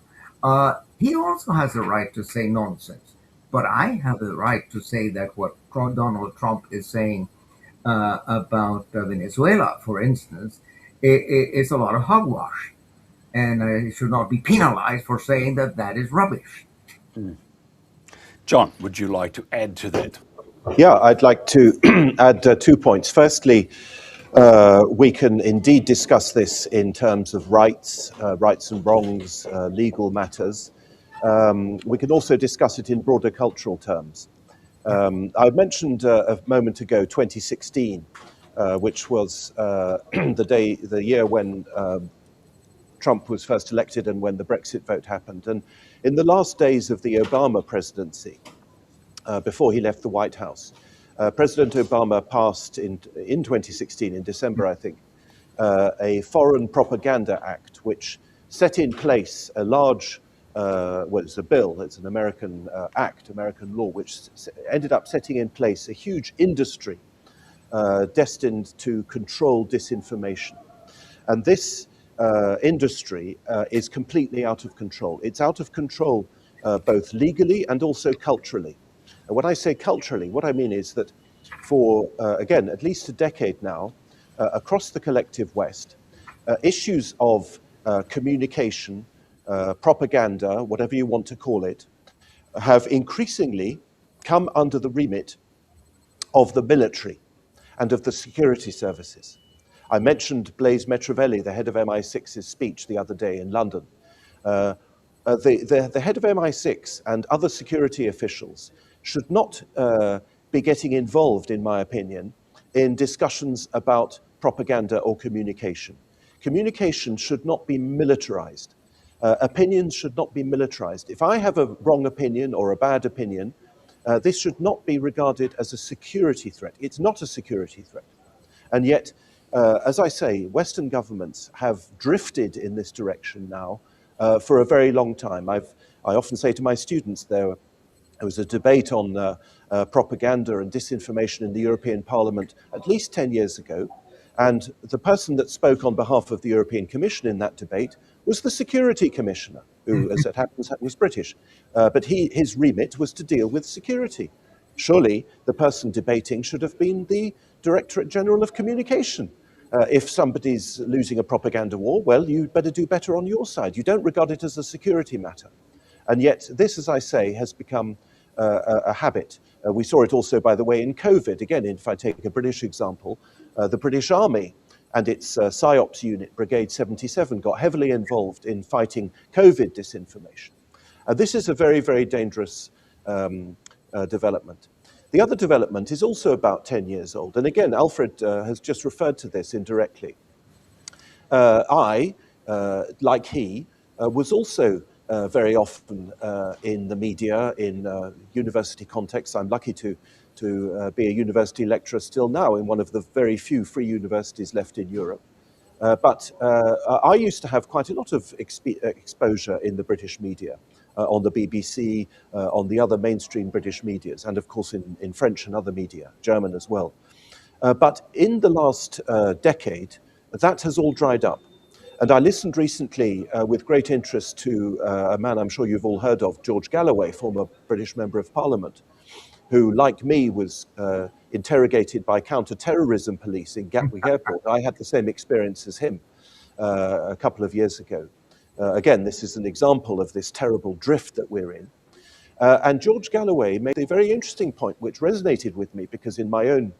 he also has the right to say nonsense. But I have the right to say that what Donald Trump is saying about Venezuela, for instance, is a lot of hogwash. And it should not be penalized for saying that that is rubbish. John, would you like to add to that? Yeah, I'd like to add 2 points. Firstly, we can indeed discuss this in terms of rights and wrongs, legal matters. We can also discuss it in broader cultural terms. I mentioned a moment ago 2016, which was the year when Trump was first elected and when the Brexit vote happened. And in the last days of the Obama presidency, before he left the White House, President Obama passed in 2016, in December, I think, a Foreign Propaganda Act, which set in place a large, well, it's a bill, it's an American act, American law, which ended up setting in place a huge industry destined to control disinformation. And this industry is completely out of control. It's out of control both legally and also culturally. And when I say culturally, what I mean is that for, again, at least a decade now, across the collective West, issues of communication, propaganda, whatever you want to call it, have increasingly come under the remit of the military and of the security services. I mentioned Blaise Metrovelli, the head of MI6's speech the other day in London. The head of MI6 and other security officials should not be getting involved, in my opinion, in discussions about propaganda or communication. Communication should not be militarized. Opinions should not be militarized. If I have a wrong opinion or a bad opinion, this should not be regarded as a security threat. It's not a security threat. And yet, as I say, Western governments have drifted in this direction now for a very long time. I often say to my students, there was a debate on propaganda and disinformation in the European Parliament at least 10 years ago. And the person that spoke on behalf of the European Commission in that debate was the Security Commissioner, who, as it happens, was British. But his remit was to deal with security. Surely the person debating should have been the Directorate General of Communication. If somebody's losing a propaganda war, well, you better do better on your side. You don't regard it as a security matter. And yet this, as I say, has become a habit. We saw it also, by the way, in COVID. Again, if I take a British example, the British Army and its PSYOPs unit, Brigade 77, got heavily involved in fighting COVID disinformation. This is a very, very dangerous development. The other development is also about 10 years old. And again, Alfred has just referred to this indirectly. I, like he, was also very often in the media, in university contexts. I'm lucky to be a university lecturer still now in one of the very few free universities left in Europe. But I used to have quite a lot of exposure in the British media, on the BBC, on the other mainstream British medias, and of course in French and other media, German as well. But in the last decade, that has all dried up. And I listened recently with great interest to a man I'm sure you've all heard of, George Galloway, former British Member of Parliament, who, like me, was interrogated by counter-terrorism police in Gatwick Airport. I had the same experience as him a couple of years ago. Again, this is an example of this terrible drift that we're in. And George Galloway made a very interesting point, which resonated with me, because in my own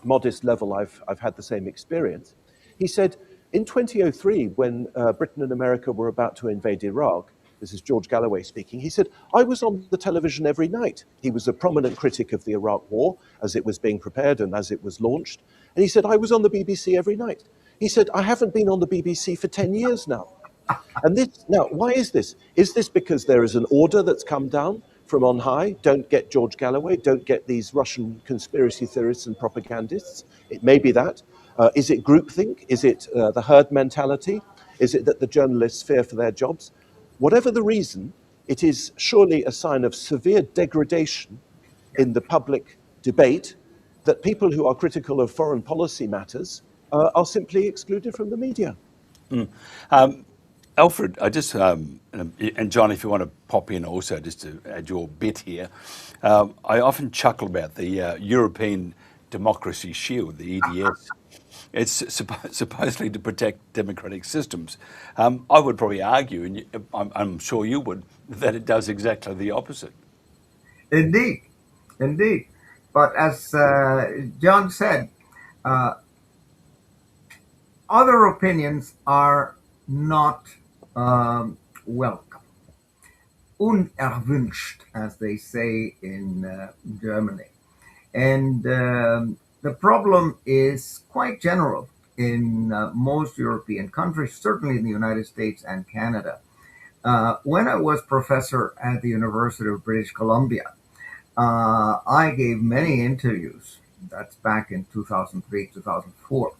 modest level, I've had the same experience. He said, in 2003, when Britain and America were about to invade Iraq, this is George Galloway speaking, he said, I was on the television every night. He was a prominent critic of the Iraq War as it was being prepared and as it was launched. And he said, I was on the BBC every night. He said, I haven't been on the BBC for 10 years now. And this, now, why is this? Is this because there is an order that's come down from on high? Don't get George Galloway, don't get these Russian conspiracy theorists and propagandists. It may be that. Is it groupthink? Is it the herd mentality? Is it that the journalists fear for their jobs? Whatever the reason, it is surely a sign of severe degradation in the public debate that people who are critical of foreign policy matters are simply excluded from the media. Alfred, I just, and John, if you want to pop in also, just to add your bit here, I often chuckle about the European Democracy Shield, the EDS. It's supposedly to protect democratic systems. I would probably argue, and I'm sure you would, that it does exactly the opposite. Indeed, indeed. But as John said, other opinions are not welcome. unerwünscht, as they say in Germany. And the problem is quite general in most European countries, certainly in the United States and Canada. When I was professor at the University of British Columbia, I gave many interviews. That's back in 2003, 2004.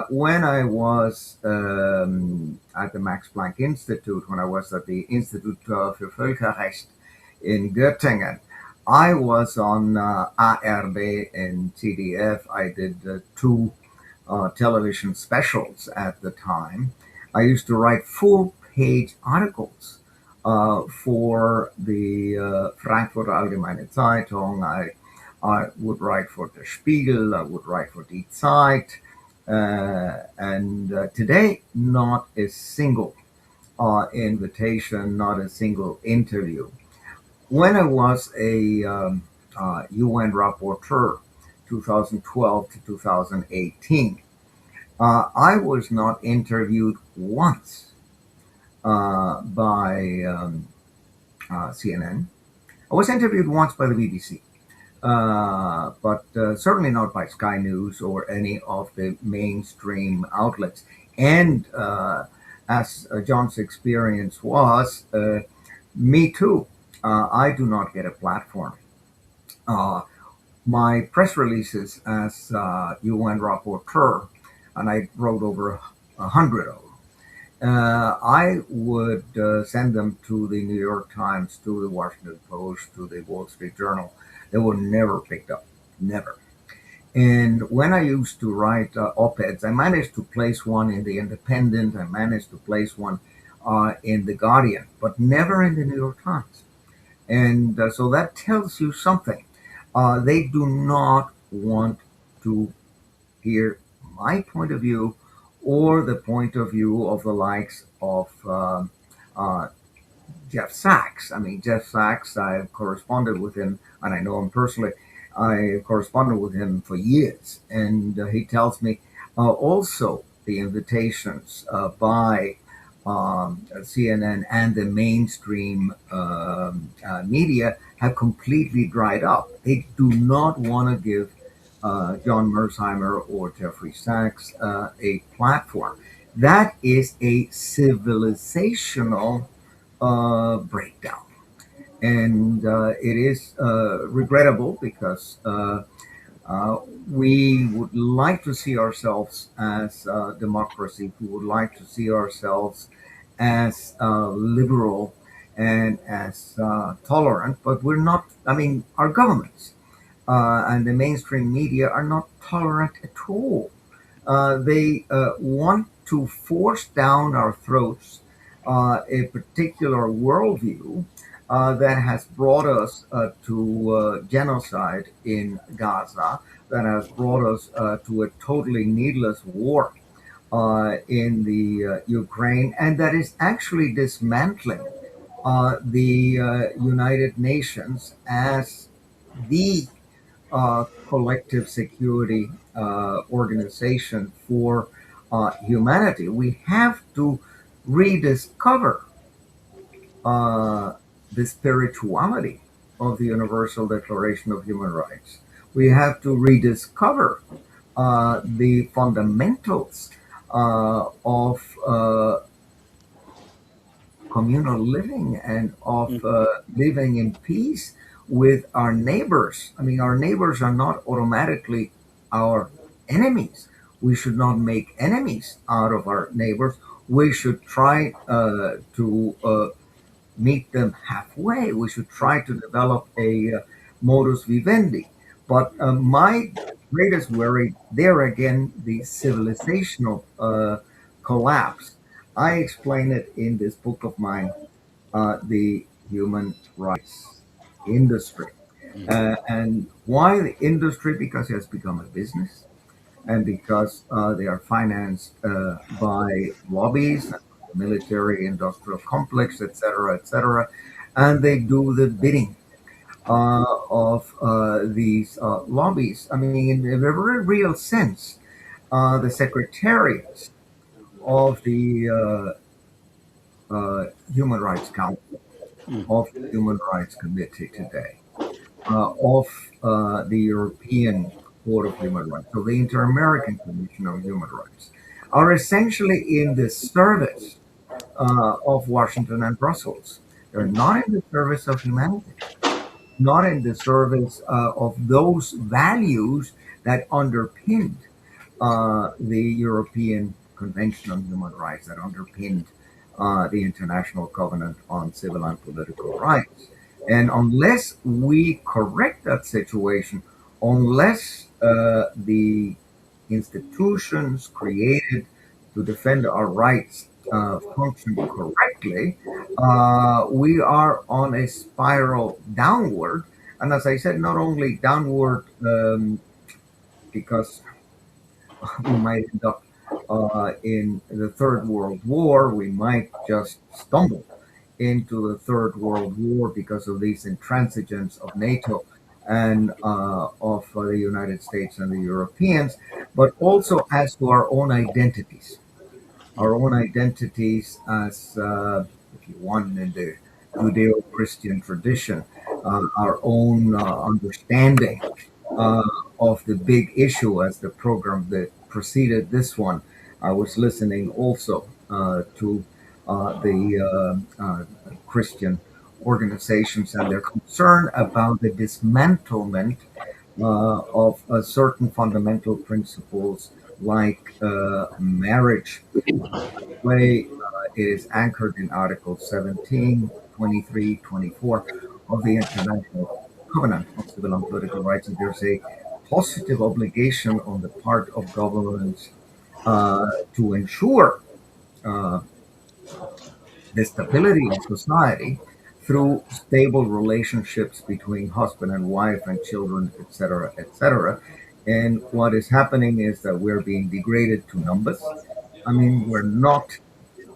When I was at the Max Planck Institute, when I was at the Institut für Völkerrecht in Göttingen, I was on ARD and CDF. I did two television specials at the time. I used to write full-page articles for the Frankfurter Allgemeine Zeitung. I would write for Der Spiegel. I would write for Die Zeit. And today, not a single invitation, not a single interview. When I was a UN rapporteur, 2012 to 2018, I was not interviewed once by CNN. I was interviewed once by the BBC. But certainly not by Sky News or any of the mainstream outlets. And as John's experience was, me too. I do not get a platform. My press releases as UN rapporteur, and I wrote over 100 of them, I would send them to the New York Times, to the Washington Post, to the Wall Street Journal. They were never picked up, never. And when I used to write op-eds, I managed to place one in the Independent, I managed to place one in the Guardian, but never in the New York Times. And so that tells you something. They do not want to hear my point of view or the point of view of the likes of Jeff Sachs. I mean, Jeff Sachs, I've corresponded with him, and I know him personally. I corresponded with him for years, and he tells me also the invitations by CNN and the mainstream media have completely dried up. They do not want to give John Mersheimer or Jeffrey Sachs a platform. That is a civilizational breakdown. And it is regrettable because we would like to see ourselves as a democracy. We would like to see ourselves as liberal and as tolerant, but we're not. I mean, our governments and the mainstream media are not tolerant at all. They want to force down our throats a particular worldview that has brought us to genocide in Gaza, that has brought us to a totally needless war in the Ukraine, and that is actually dismantling the United Nations as the collective security organization for humanity. We have to rediscover the spirituality of the Universal Declaration of Human Rights. We have to rediscover the fundamentals of communal living and of living in peace with our neighbors. I mean, our neighbors are not automatically our enemies. We should not make enemies out of our neighbors. We should try to meet them halfway. We should try to develop a modus vivendi. But my greatest worry, there again, the civilizational collapse. I explain it in this book of mine, The Human Rights Industry. And why the industry? Because it has become a business, and because they are financed by lobbies, military industrial complex, etc., and they do the bidding of these lobbies. I mean, in a very real sense, the secretariats of the Human Rights Council of the Human Rights Committee today, of the European Court of Human Rights, of the Inter-American Commission on Human Rights, are essentially in the service of Washington and Brussels. They're not in the service of humanity, not in the service of those values that underpinned the European Convention on Human Rights, that underpinned the International Covenant on Civil and Political Rights. And unless we correct that situation, unless the institutions created to defend our rights function correctly, we are on a spiral downward. And as I said, not only downward because we might end up in the Third World War, we might just stumble into the Third World War because of these intransigence of NATO and of the United States and the Europeans, but also as to our own identities. Our own identities as, if you want, in the Judeo-Christian tradition, our own understanding of the big issue as the program that preceded this one. I was listening also to the Christian organizations and their concern about the dismantlement of certain fundamental principles like marriage. Way it is anchored in Article 17, 23, 24 of the International Covenant on Civil and Political Rights, and there's a positive obligation on the part of governments to ensure the stability of society through stable relationships between husband and wife and children, etc., etc. And what is happening is that we're being degraded to numbers. I mean, we're not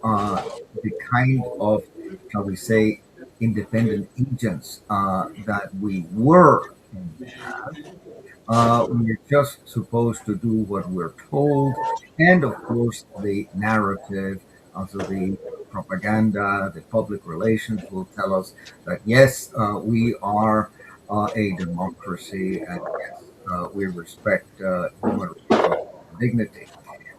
the kind of, shall we say, independent agents that we were in the past. We're just supposed to do what we're told. And of course, the narrative, also the propaganda, the public relations will tell us that yes, we are a democracy and yes, we respect human rights and dignity.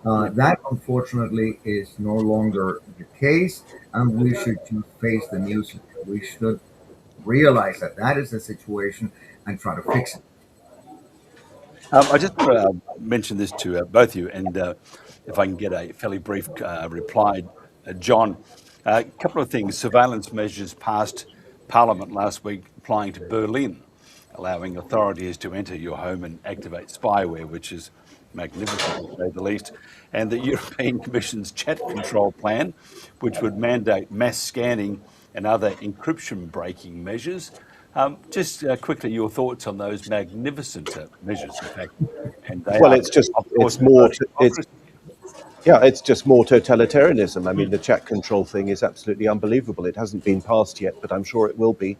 That unfortunately is no longer the case, and we should just face the music. We should realize that that is the situation and try to fix it. I just want to mention this to both of you, and if I can get a fairly brief reply, John. A couple of things. Surveillance measures passed Parliament last week applying to Berlin, allowing authorities to enter your home and activate spyware, which is magnificent, to say the least. And the European Commission's chat control plan, which would mandate mass scanning and other encryption breaking measures. Just quickly, your thoughts on those magnificent measures, in fact. And they well, are, it's just, of course, it's more, democracy. it's just more totalitarianism. I mean, the chat control thing is absolutely unbelievable. It hasn't been passed yet, but I'm sure it will be.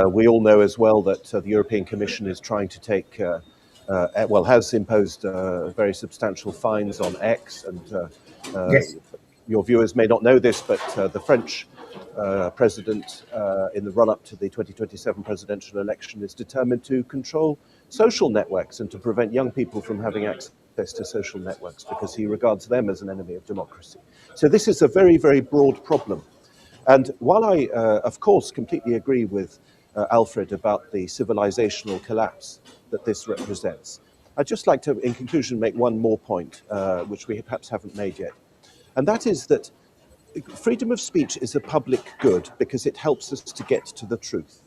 We all know as well that the European Commission is trying to take, has imposed very substantial fines on X. And Yes. your viewers may not know this, but the French president in the run-up to the 2027 presidential election is determined to control social networks and to prevent young people from having access to social networks because he regards them as an enemy of democracy. So this is a very, very broad problem. And while I, of course, completely agree with Alfred about the civilizational collapse that this represents, I'd just like to, in conclusion, make one more point, which we perhaps haven't made yet. And that is that freedom of speech is a public good because it helps us to get to the truth.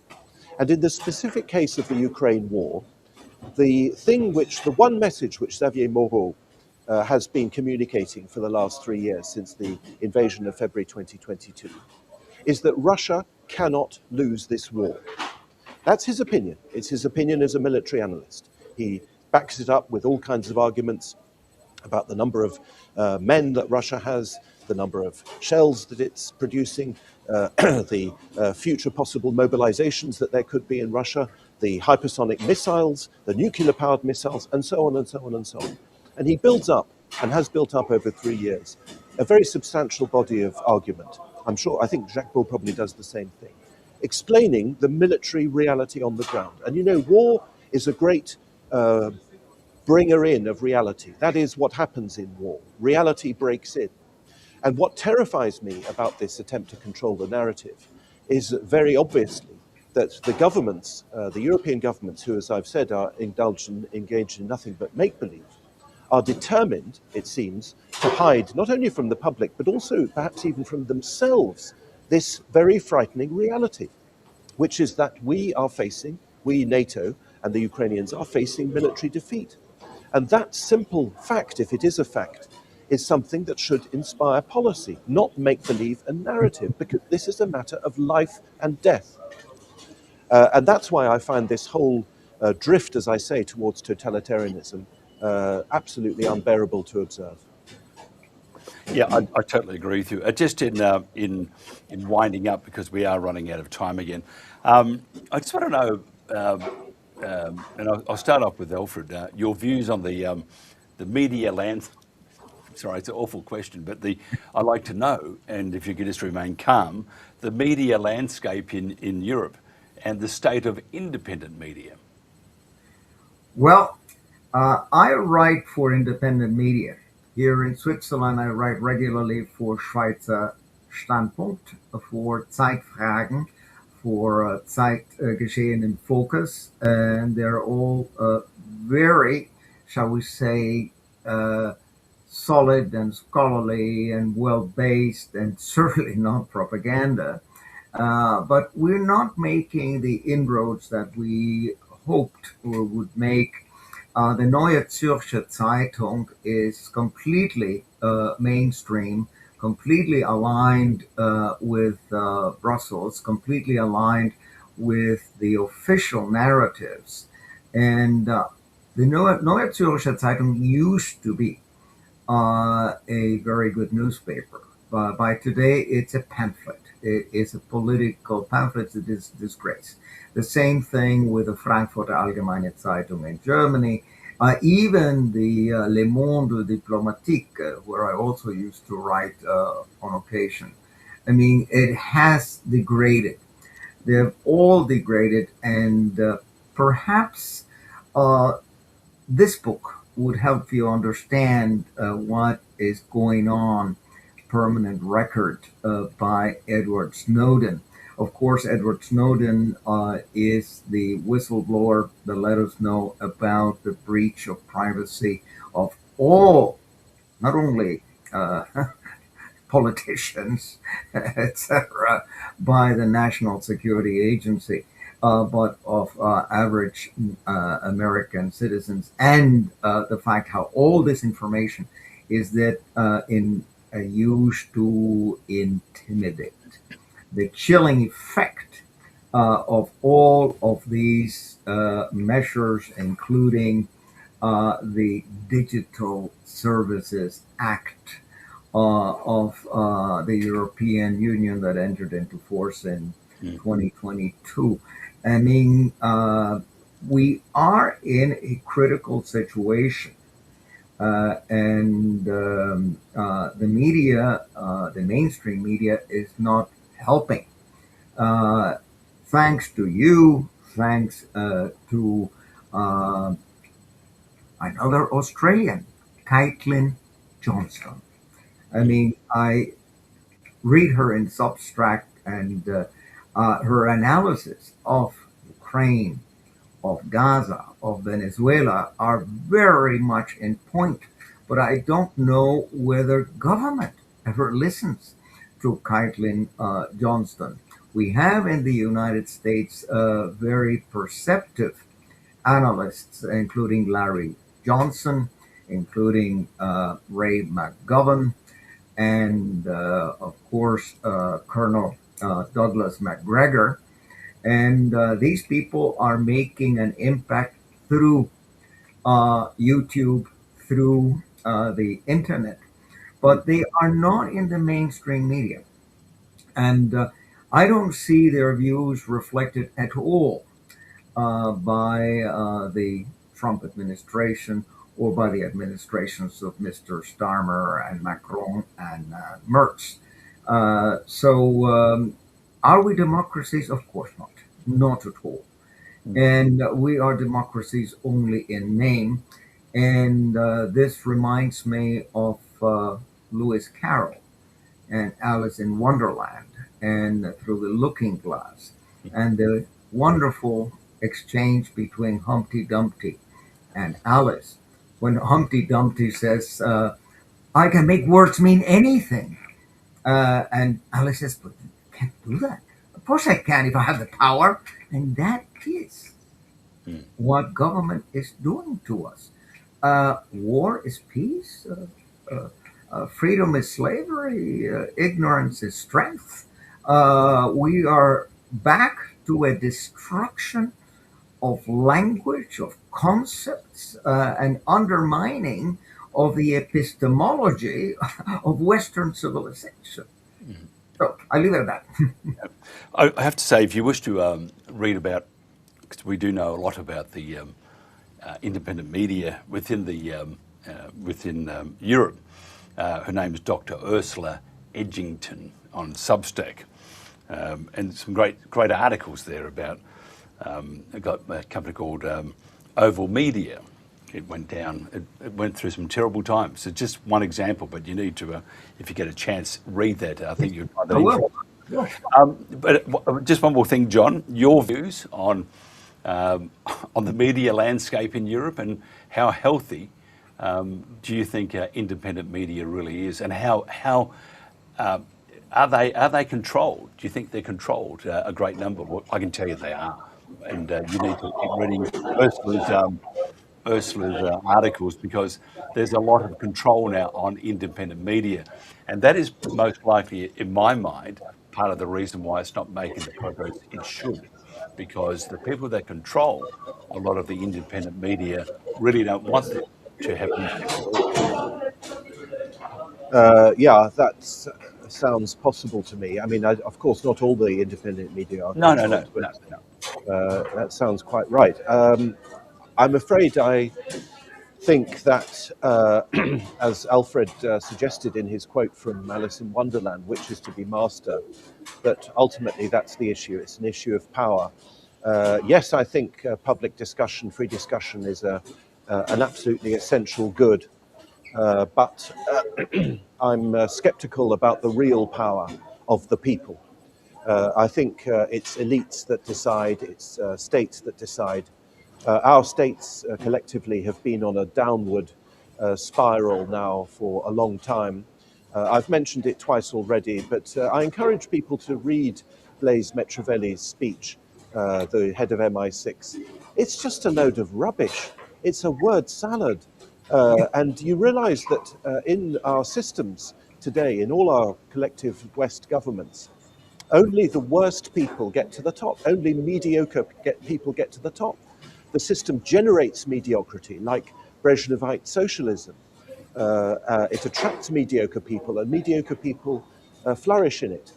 And in the specific case of the Ukraine war, the one message which Xavier Moreau has been communicating for the last 3 years since the invasion of February 2022 is that Russia cannot lose this war. That's his opinion. It's his opinion as a military analyst. He backs it up with all kinds of arguments about the number of men that Russia has, the number of shells that it's producing, the future possible mobilizations that there could be in Russia, the hypersonic missiles, the nuclear-powered missiles, and so on and so on and so on. And he builds up, and has built up over 3 years, a very substantial body of argument. I think Jacques Beau probably does the same thing. explaining the military reality on the ground. And you know, war is a great bringer in of reality. That is what happens in war. Reality breaks in. And what terrifies me about this attempt to control the narrative is very obviously that the governments, the European governments, who, as I've said, are engaged in nothing but make-believe, are determined, it seems, to hide not only from the public, but also perhaps even from themselves, this very frightening reality, which is that we, NATO and the Ukrainians, are facing military defeat. And that simple fact, if it is a fact, is something that should inspire policy, not make-believe and narrative, because this is a matter of life and death. And that's why I find this whole drift, as I say, towards totalitarianism absolutely unbearable to observe. Yeah, I totally agree with you. Just in winding up, because we are running out of time again, I just want to know, and I'll start off with Alfred, your views on the media landscape. Sorry, it's an awful question, but I'd like to know, and if you could just remain calm, the media landscape in Europe and the state of independent media. Well, I write for independent media. Here in Switzerland, I write regularly for Schweizer Standpunkt, for Zeitfragen, for Zeitgeschehen in Focus, and they're all very, shall we say, solid and scholarly and well-based, and certainly not propaganda. But we're not making the inroads that we hoped we would make. The Neue Zürcher Zeitung is completely mainstream, completely aligned with Brussels, completely aligned with the official narratives. And the Neue Zürcher Zeitung used to be a very good newspaper. By today, it's a pamphlet. It is a political pamphlet. It is a disgrace. The same thing with the Frankfurter Allgemeine Zeitung in Germany. Even the Le Monde Diplomatique, where I also used to write on occasion. I mean, it has degraded. They have all degraded, and perhaps this book would help you understand what is going on. Permanent record by Edward Snowden. Of course, Edward Snowden is the whistleblower that let us know about the breach of privacy of all, not only politicians, etc., by the National Security Agency, but of average American citizens, and the fact how all this information is that used to intimidate. The chilling effect of all of these measures, including the Digital Services Act of the European Union that entered into force in 2022. I mean, we are in a critical situation. And the media, the mainstream media, is not helping. Thanks to you, thanks to another Australian, Caitlin Johnston. I mean, I read her in Substract, and her analysis of Ukraine, of Gaza, of Venezuela are very much in point. But I don't know whether government ever listens to Caitlin Johnston. We have in the United States very perceptive analysts, including Larry Johnson, including Ray McGovern, and of course Colonel Douglas McGregor. And these people are making an impact through YouTube, through the internet, but they are not in the mainstream media. And I don't see their views reflected at all by the Trump administration or by the administrations of Mr. Starmer and Macron and Merz. So Are we democracies? Of course not. Not at all. And we are democracies only in name. And this reminds me of Lewis Carroll and Alice in Wonderland and Through the Looking Glass and the wonderful exchange between Humpty Dumpty and Alice when Humpty Dumpty says, I can make words mean anything. And Alice says, but you can't do that. Of course I can if I have the power. And that is what government is doing to us. War is peace. Freedom is slavery. Ignorance is strength. We are back to a destruction of language, of concepts, and undermining of the epistemology of Western civilization. So I leave it at that. I have to say, if you wish to read about, because we do know a lot about the independent media within Europe. Her name is Dr. Ursula Edgington on Substack, and some great articles there about. I got a company called Oval Media. It went down. It went through some terrible times. It's just one example, but you need to, if you get a chance, read that. I think you'd find that interesting. But just one more thing, John. Your views on the media landscape in Europe and how healthy do you think independent media really is, and how are they controlled? Do you think they're controlled? A great number. Well, I can tell you they are, and you need to keep reading Ursula's articles, because there's a lot of control now on independent media, and that is most likely, in my mind, part of the reason why it's not making the progress it should, because the people that control a lot of the independent media really don't want it to have impact. Yeah, that sounds possible to me. I mean, of course, not all the independent media are. No. That sounds quite right. I'm afraid I think that, as Alfred suggested in his quote from Alice in Wonderland, which is to be master, that ultimately that's the issue. It's an issue of power. Yes, I think public discussion, free discussion is an absolutely essential good. But I'm skeptical about the real power of the people. I think it's elites that decide, it's states that decide. Our states collectively have been on a downward spiral now for a long time. I've mentioned it twice already, but I encourage people to read Blaise Metrovelli's speech, the head of MI6. It's just a load of rubbish. It's a word salad. And you realize that in our systems today, in all our collective West governments, only the worst people get to the top. Only mediocre people get to the top. The system generates mediocrity, like Brezhnevite socialism. It attracts mediocre people, and mediocre people flourish in it.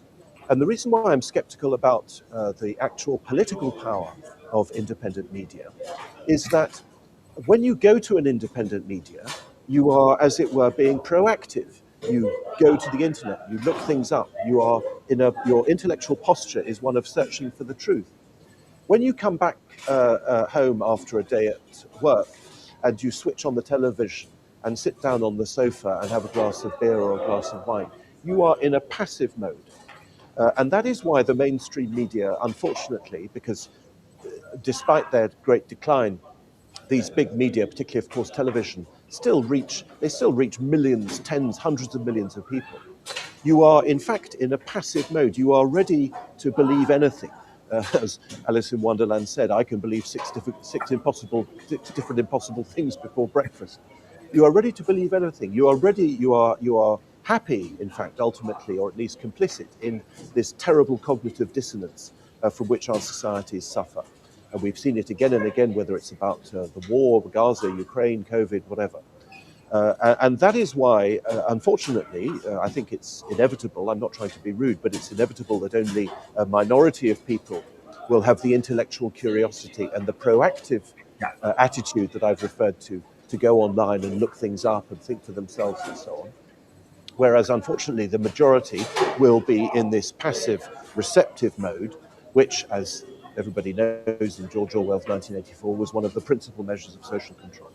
And the reason why I'm skeptical about the actual political power of independent media is that when you go to an independent media, you are, as it were, being proactive. You go to the internet, you look things up, you are your intellectual posture is one of searching for the truth. When you come back home after a day at work and you switch on the television and sit down on the sofa and have a glass of beer or a glass of wine, you are in a passive mode. And that is why the mainstream media, unfortunately, because despite their great decline, these big media, particularly of course television, still reach millions, tens, hundreds of millions of people. You are in fact in a passive mode. You are ready to believe anything. As Alice in Wonderland said, I can believe six different impossible things before breakfast. You are ready to believe anything. You are ready. You are happy, in fact, ultimately, or at least complicit in this terrible cognitive dissonance from which our societies suffer. And we've seen it again and again, whether it's about the war, Gaza, Ukraine, COVID, whatever. And that is why, unfortunately, I think it's inevitable. I'm not trying to be rude, but it's inevitable that only a minority of people will have the intellectual curiosity and the proactive attitude that I've referred to go online and look things up and think for themselves and so on. Whereas, unfortunately, the majority will be in this passive receptive mode, which, as everybody knows in George Orwell's 1984, was one of the principal measures of social control.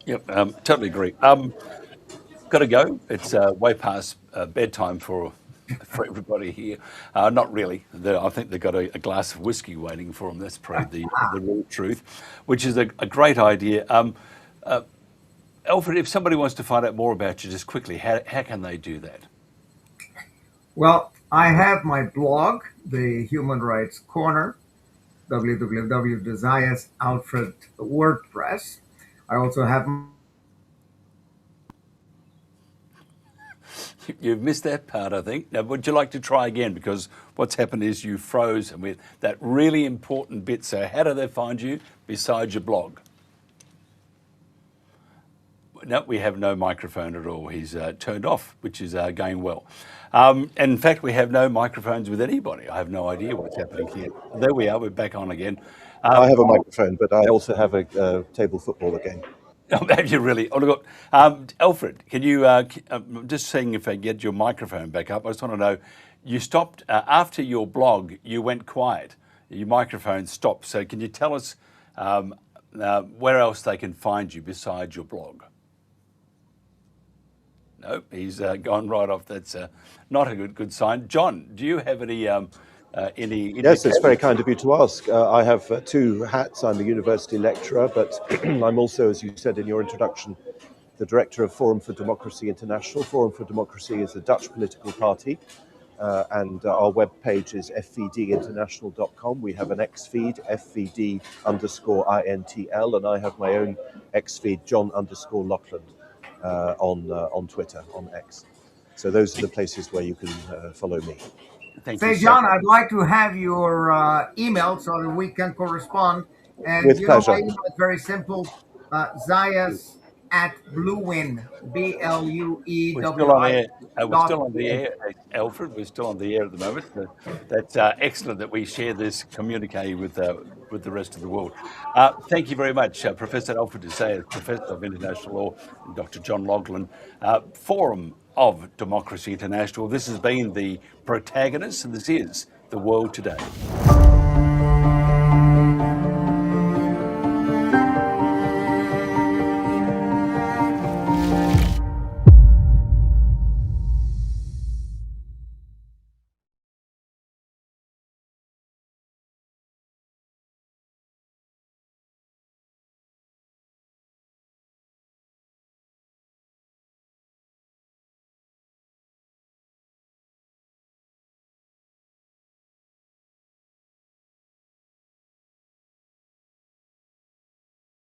Yep, totally agree. Got to go. It's way past bedtime for everybody here. Not really. I think they've got a glass of whiskey waiting for them. That's probably the real truth, which is a great idea. Alfred, if somebody wants to find out more about you, just quickly, how can they do that? Well, I have my blog, the Human Rights Corner, www.Alfred WordPress. I also have. You've missed that part, I think. Now, would you like to try again? Because what's happened is you froze with that really important bit. So how do they find you besides your blog? No, we have no microphone at all. He's turned off, which is going well. And in fact, we have no microphones with anybody. I have no idea what's happening here. There we are. We're back on again. I have a microphone, but I also have a table footballer game. Have you really? Oh, look, Alfred, can you, I'm just seeing if I can get your microphone back up. I just want to know, you stopped, after your blog, you went quiet. Your microphone stopped. So can you tell us where else they can find you besides your blog? No, he's gone right off. That's not a good sign. John, do you have any Yes, it's very kind of you to ask. I have two hats. I'm a university lecturer, but I'm also, as you said in your introduction, the director of Forum for Democracy International. Forum for Democracy is a Dutch political party, and our webpage is fvdinternational.com. We have an X feed, fvd_intl, and I have my own X feed, John_Lockland, on Twitter, on X. So those are the places where you can follow me. Say, John, I'd like to have your email so that we can correspond. And with pleasure. My email is very simple, Zayas@bluewin, BLUEWI. We're still on air. We're still on the air, Alfred. We're still on the air at the moment. That's excellent that we share this communique with the rest of the world. Thank you very much, Professor Alfred Zayas, Professor of International Law, and Dr. John Loughlin, Forum of Democracy International. This has been the Protagonists, and this is The World Today.